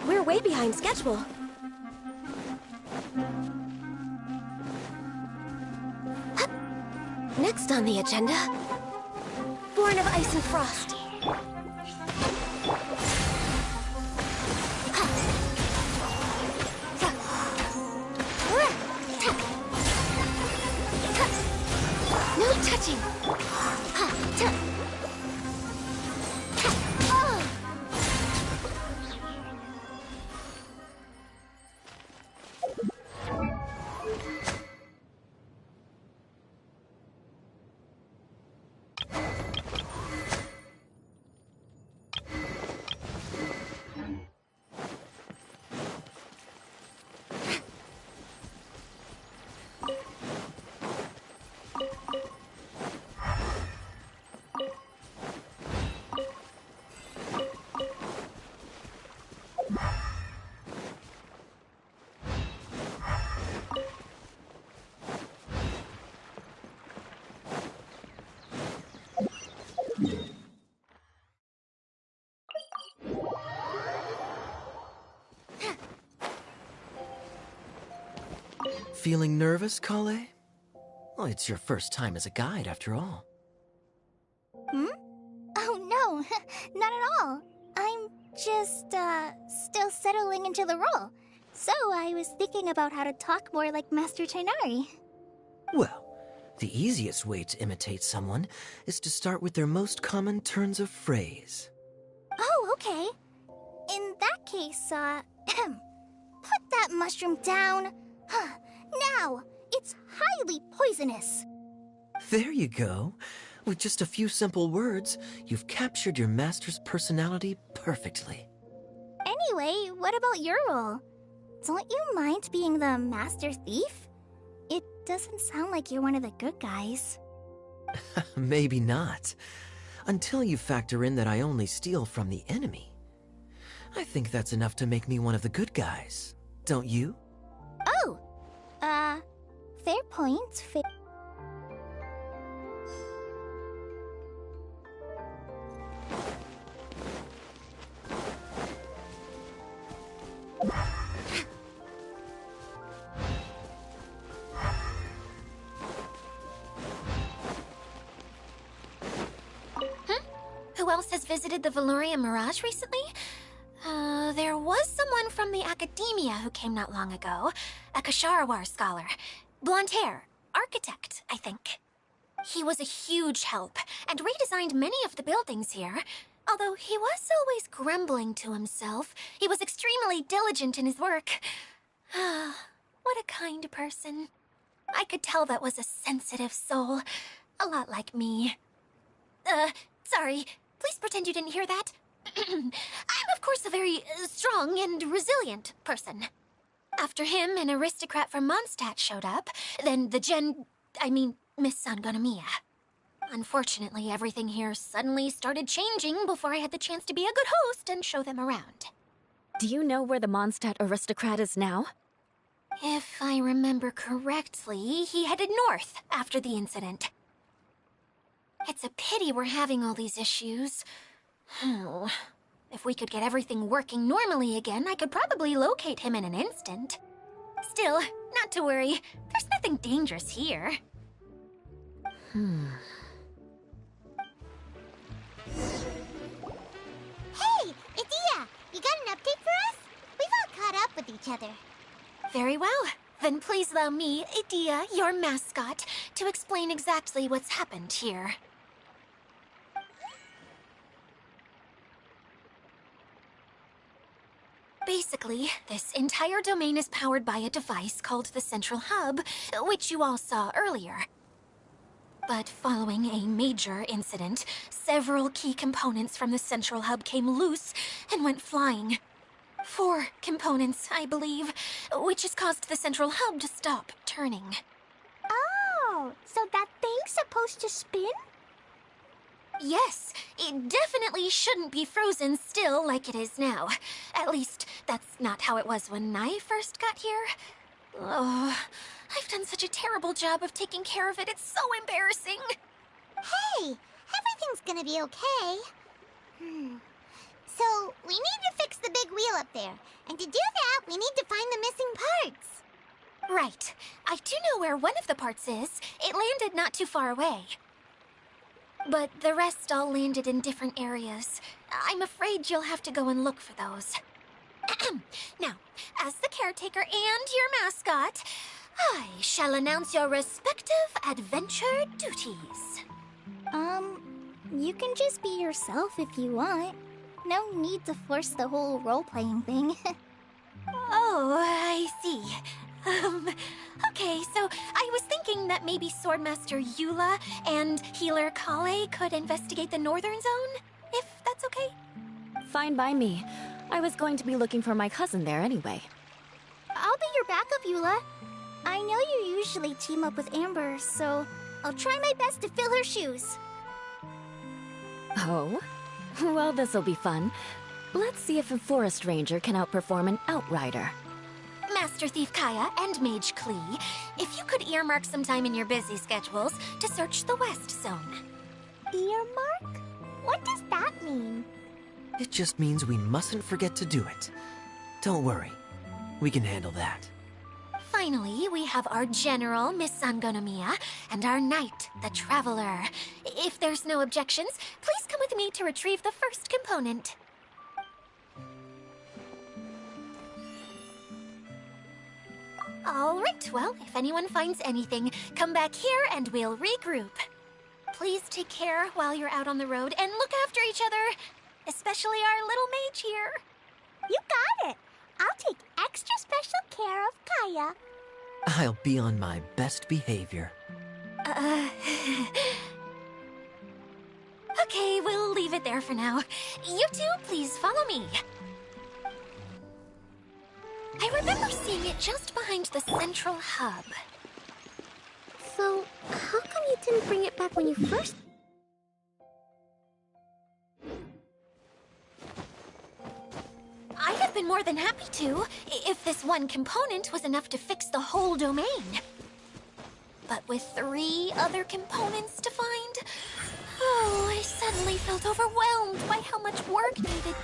We're way behind schedule. Next on the agenda... Born of Ice and Frost. No touching! Feeling nervous, Kale? Well, it's your first time as a guide, after all. Hmm? Oh, no, not at all. I'm just, still settling into the role. So I was thinking about how to talk more like Master Tighnari. Well, the easiest way to imitate someone is to start with their most common turns of phrase. Oh, okay. In that case, put that mushroom down. Now, it's highly poisonous. There you go. With just a few simple words, you've captured your master's personality perfectly. Anyway, what about your role? Don't you mind being the master thief? It doesn't sound like you're one of the good guys. Maybe not. Until you factor in that I only steal from the enemy. I think that's enough to make me one of the good guys. Don't you? Oh! Fair point, Who else has visited the Veloria Mirage recently? There was someone from the academia who came not long ago. A Kasharawar scholar. Blonde hair. Architect, I think. He was a huge help, and redesigned many of the buildings here. Although he was always grumbling to himself, he was extremely diligent in his work. What a kind person. I could tell that was a sensitive soul. A lot like me. Sorry. Please pretend you didn't hear that. I'm, of course, a very strong and resilient person. After him, an aristocrat from Mondstadt showed up, then Miss Sangonomiya. Unfortunately, everything here suddenly started changing before I had the chance to be a good host and show them around. Do you know where the Mondstadt aristocrat is now? If I remember correctly, he headed north after the incident. It's a pity we're having all these issues. Oh, if we could get everything working normally again, I could probably locate him in an instant. Still, not to worry. There's nothing dangerous here. each other. Very well. Then please allow me, Idea, your mascot, to explain exactly what's happened here. Basically, this entire domain is powered by a device called the Central Hub, which you all saw earlier. But following a major incident, several key components from the Central Hub came loose and went flying. 4 components, I believe, which has caused the Central Hub to stop turning. Oh, so that thing's supposed to spin? Yes, it definitely shouldn't be frozen still like it is now. At least, that's not how it was when I first got here. Oh, I've done such a terrible job of taking care of it, it's so embarrassing. Hey, everything's gonna be okay. So, we need to fix the big wheel up there. And to do that, we need to find the missing parts. Right. I do know where one of the parts is. It landed not too far away. But the rest all landed in different areas. I'm afraid you'll have to go and look for those. Now, as the caretaker and your mascot, I shall announce your respective adventure duties. You can just be yourself if you want. No need to force the whole role-playing thing. Oh, I see. Okay, so I was thinking that maybe Swordmaster Eula and Healer Kale could investigate the Northern Zone, if that's okay? Fine by me. I was going to be looking for my cousin there anyway. I'll be your backup, Eula. I know you usually team up with Amber, so I'll try my best to fill her shoes. Oh? Well, this'll be fun. Let's see if a forest ranger can outperform an outrider. Master Thief Kaya and Mage Klee, if you could earmark some time in your busy schedules to search the West Zone. Earmark? What does that mean? It just means we mustn't forget to do it. Don't worry. We can handle that. Finally, we have our General, Miss Sangonomiya, and our Knight, the Traveler. If there's no objections, please come with me to retrieve the first component. All right, well, if anyone finds anything, come back here and we'll regroup. Please take care while you're out on the road and look after each other, especially our little mage here. You got it. I'll take extra special care of Kaya. I'll be on my best behavior. Okay, we'll leave it there for now. You two, please follow me. I remember seeing it just behind the Central Hub. So, how come you didn't bring it back when you first... I'd have been more than happy to, if this one component was enough to fix the whole domain. But with 3 other components to find, oh, I suddenly felt overwhelmed by how much work needed.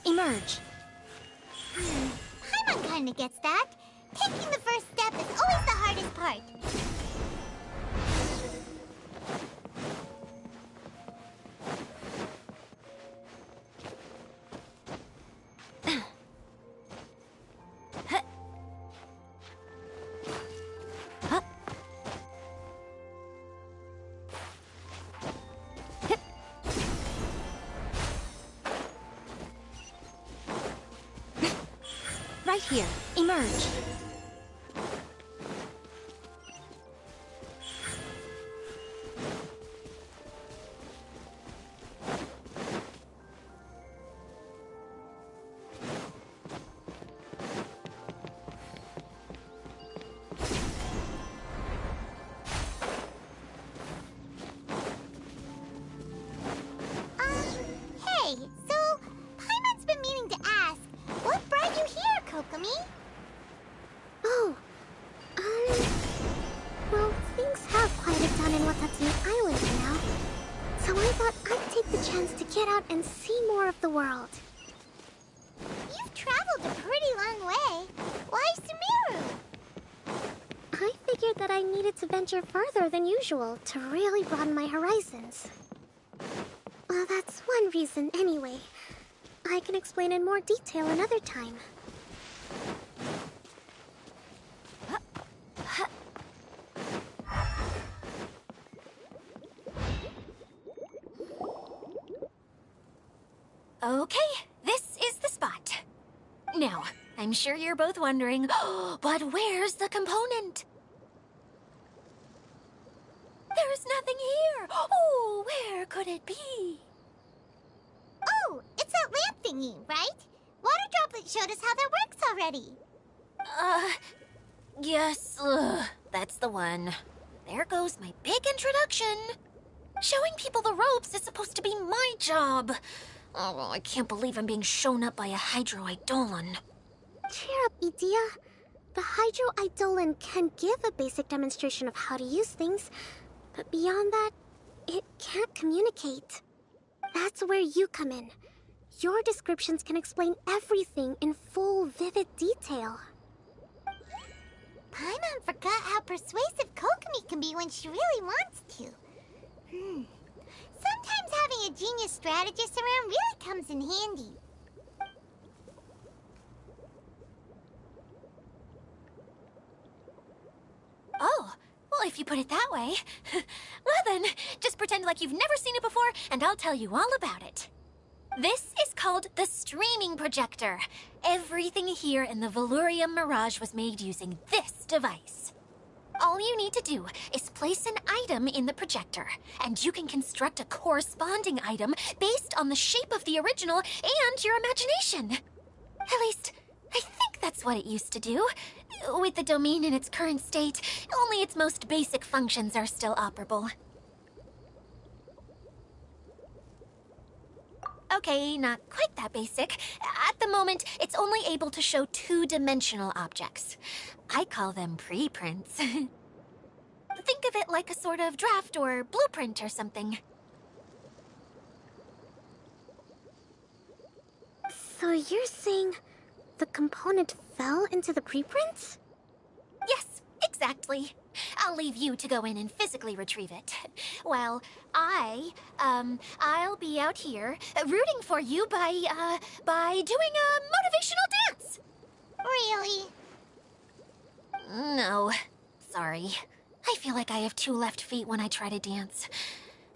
Emerge. Paimon kinda gets that. Taking the first step is always the hardest part. Right here. Emerge. Hey, so Paimon's been meaning to ask, what brought you here, Kokomi? Oh, well, things have quieted down in Watatsumi Island for now. So I thought I'd take the chance to get out and see more of the world. You've traveled a pretty long way. Why Sumeru? I figured that I needed to venture further than usual to really broaden my horizons. Well, that's one reason anyway. I can explain in more detail another time. Okay, this is the spot. Now, I'm sure you're both wondering, but where's the component? There's nothing here. Oh, where could it be? Oh, it's that lamp thingy, right? Water Droplet showed us how that works already. Yes, that's the one. There goes my big introduction. Showing people the ropes is supposed to be my job. Oh, I can't believe I'm being shown up by a Hydro-Eidolon. Cheer up, Edea. The Hydro-Eidolon can give a basic demonstration of how to use things, but beyond that, it can't communicate. That's where you come in. Your descriptions can explain everything in full, vivid detail. Paimon forgot how persuasive Kokomi can be when she really wants to. Sometimes having a genius strategist around really comes in handy. Oh, well, if you put it that way. Well then, just pretend like you've never seen it before, and I'll tell you all about it. This is called the streaming projector. Everything here in the Velurium Mirage was made using this device. All you need to do is place an item in the projector, and you can construct a corresponding item based on the shape of the original and your imagination. At least, I think that's what it used to do. With the domain in its current state, only its most basic functions are still operable. Okay, not quite that basic. At the moment, it's only able to show two-dimensional objects. I call them preprints. Think of it like a sort of draft or blueprint or something. So you're saying the component fell into the preprints? Yes, exactly. I'll leave you to go in and physically retrieve it. Well, I'll be out here rooting for you by doing a motivational dance. Really? No, sorry. I feel like I have two left feet when I try to dance.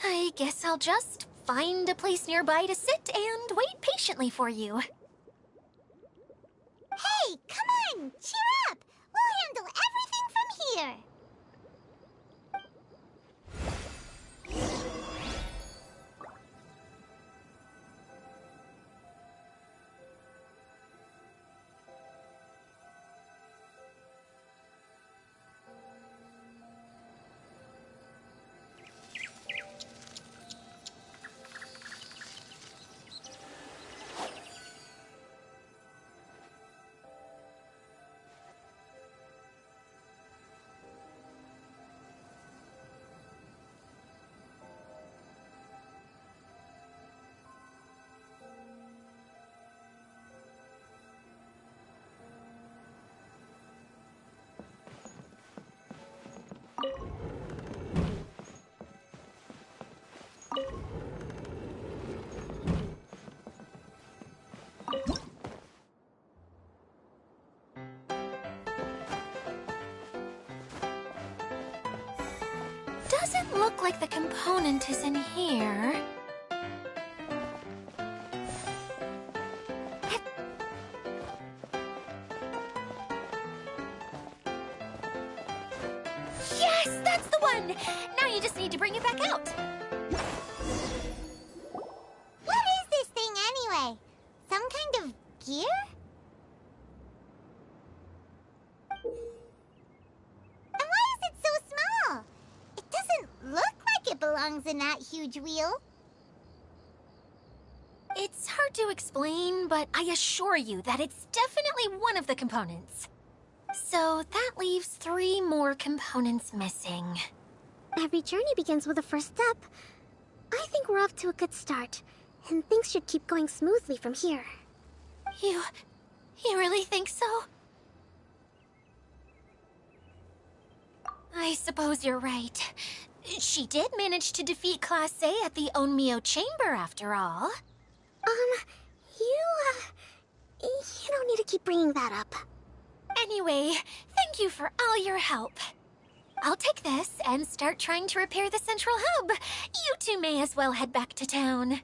I guess I'll just find a place nearby to sit and wait patiently for you. Hey, come on! Cheer up! We'll handle everything from here! Doesn't look like the component is in here. Yes, that's the one! Now you just need to bring it back out. What is this thing anyway? Some kind of gear? And why is it so small? It doesn't look like it belongs in that huge wheel. It's hard to explain, but I assure you that it's definitely one of the components. So that leaves 3 more components missing. Every journey begins with a first step. I think we're off to a good start, and things should keep going smoothly from here. You really think so? I suppose you're right. She did manage to defeat Class A at the Onmyo Chamber, after all. You don't need to keep bringing that up. Anyway, thank you for all your help. I'll take this and start trying to repair the central hub. You two may as well head back to town.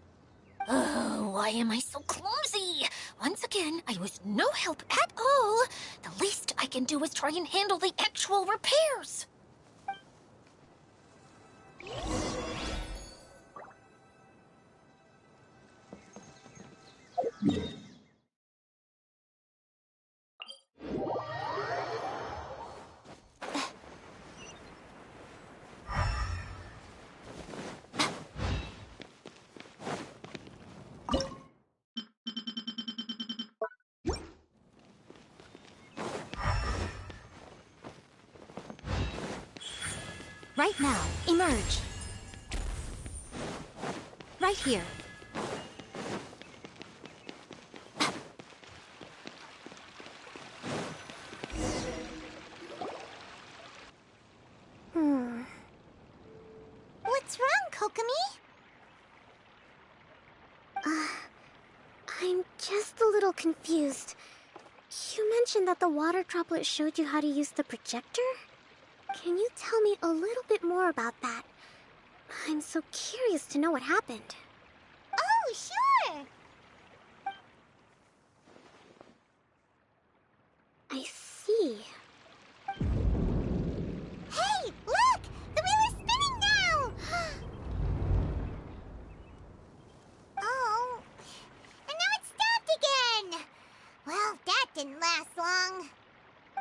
Oh, why am I so clumsy? Once again, I was no help at all. The least I can do is try and handle the actual repairs. Right now. Emerge. Right here. What's wrong, Kokomi? I'm just a little confused. You mentioned that the water droplet showed you how to use the projector? Can you tell me a little bit more about that? I'm so curious to know what happened. Oh, sure. I see. Hey, look! The wheel is spinning now! Oh, and now it's stopped again! Well, that didn't last long.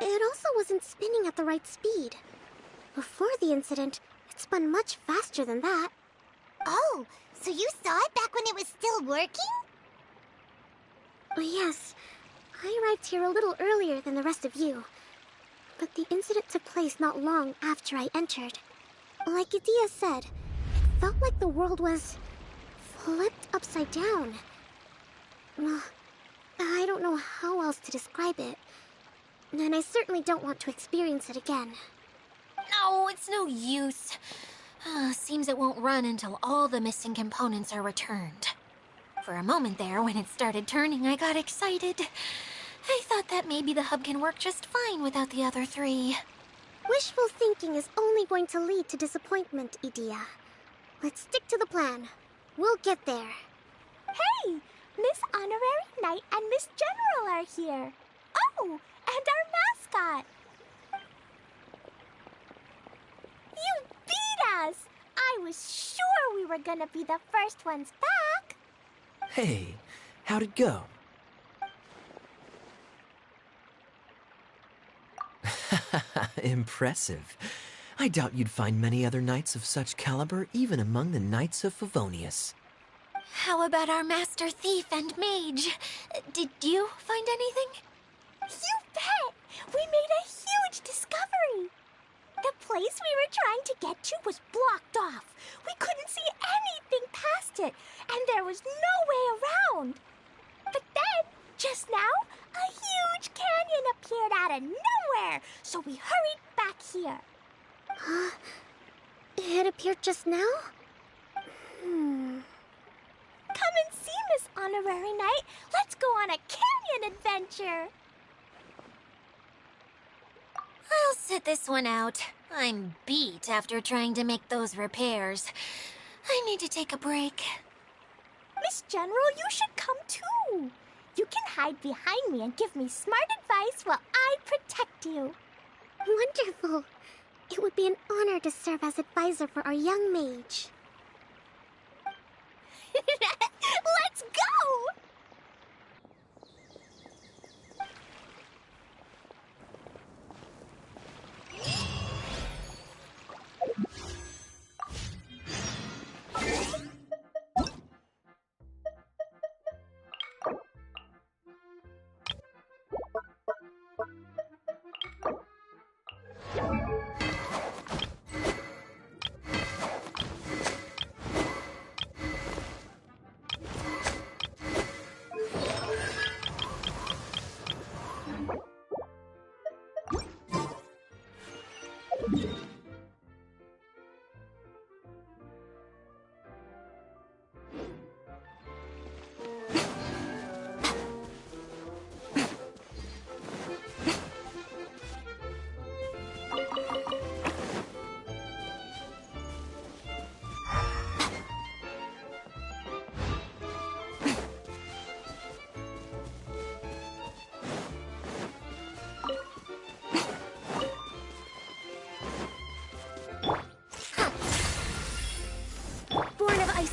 It also wasn't spinning at the right speed. Before the incident, it spun much faster than that. Oh, so you saw it back when it was still working? Yes, I arrived here a little earlier than the rest of you. But the incident took place not long after I entered. Like Idia said, it felt like the world was flipped upside down. Well, I don't know how else to describe it. And I certainly don't want to experience it again. No, it's no use. Seems it won't run until all the missing components are returned. For a moment there, when it started turning, I got excited. I thought that maybe the hub can work just fine without the other three. Wishful thinking is only going to lead to disappointment, Idia. Let's stick to the plan. We'll get there. Hey! Miss Honorary Knight and Miss General are here. Oh, and our mascot. You beat us! I was sure we were gonna be the first ones back. Hey, how'd it go? Impressive. I doubt you'd find many other knights of such caliber even among the Knights of Favonius. How about our master thief and mage? Did you find anything? You bet! We made a huge discovery. The place we were trying to get to was blocked off. We couldn't see anything past it, and there was no way around. But then, just now, a huge canyon appeared out of nowhere, so we hurried back here. It appeared just now? Come and see, Miss Honorary Knight. Let's go on a canyon adventure. I'll sit this one out. I'm beat after trying to make those repairs. I need to take a break. Miss General, you should come too. You can hide behind me and give me smart advice while I protect you. Wonderful. It would be an honor to serve as advisor for our young mage. Let's go!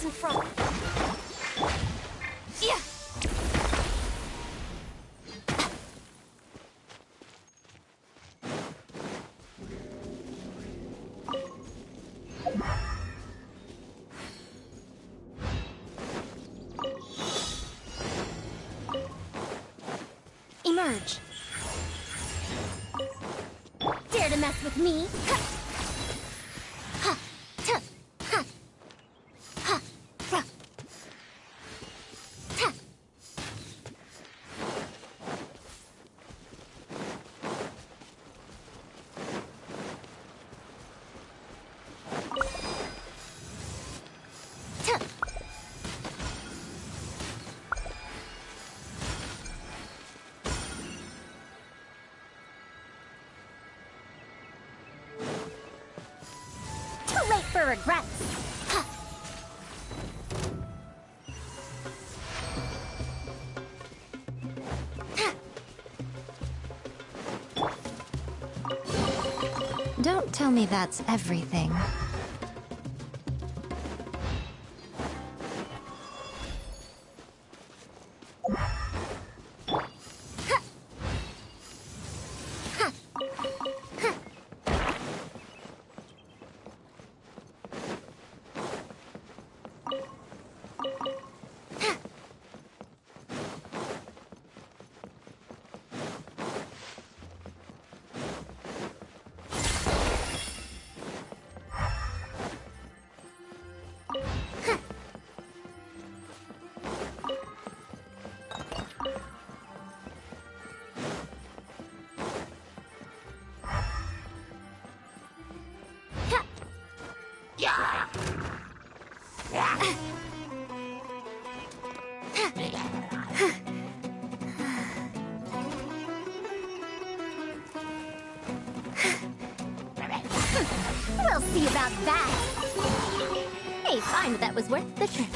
in front. Yeah. Emerge. Dare to mess with me? Too late for regrets. Don't tell me that's everything. We'll see about that. Hey, fine, that was worth the trip.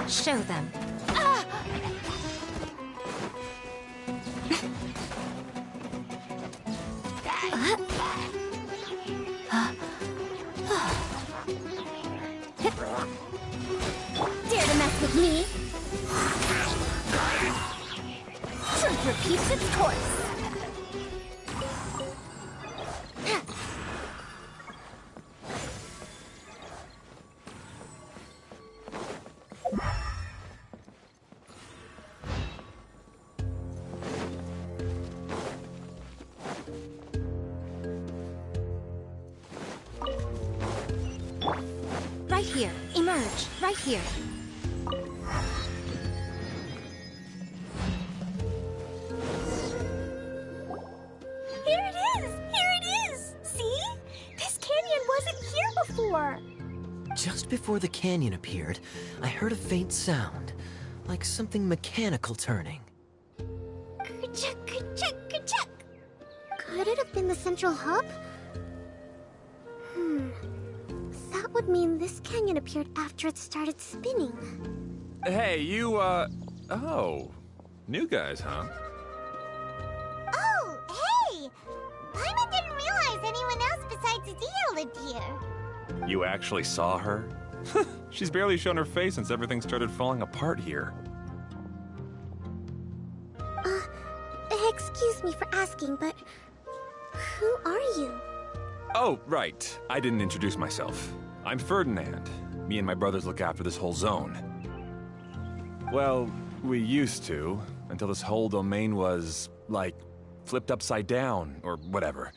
Show them. Dare to mess with me? Truth repeats its course. Right here. Emerge. Right here. Here it is! Here it is! See? This canyon wasn't here before. Just before the canyon appeared, I heard a faint sound, like something mechanical turning. Ka-chuck, ka-chuck, ka-chuck. Could it have been the central hub? That would mean this canyon appeared after it started spinning. Hey, you, oh. New guys, huh? Oh, hey! Paimon didn't realize anyone else besides Dio lived here. You actually saw her? She's barely shown her face since everything started falling apart here. Excuse me for asking, but who are you? Oh, right. I didn't introduce myself. I'm Ferdinand. Me and my brothers look after this whole zone. Well, we used to, until this whole domain was, like, flipped upside down, or whatever.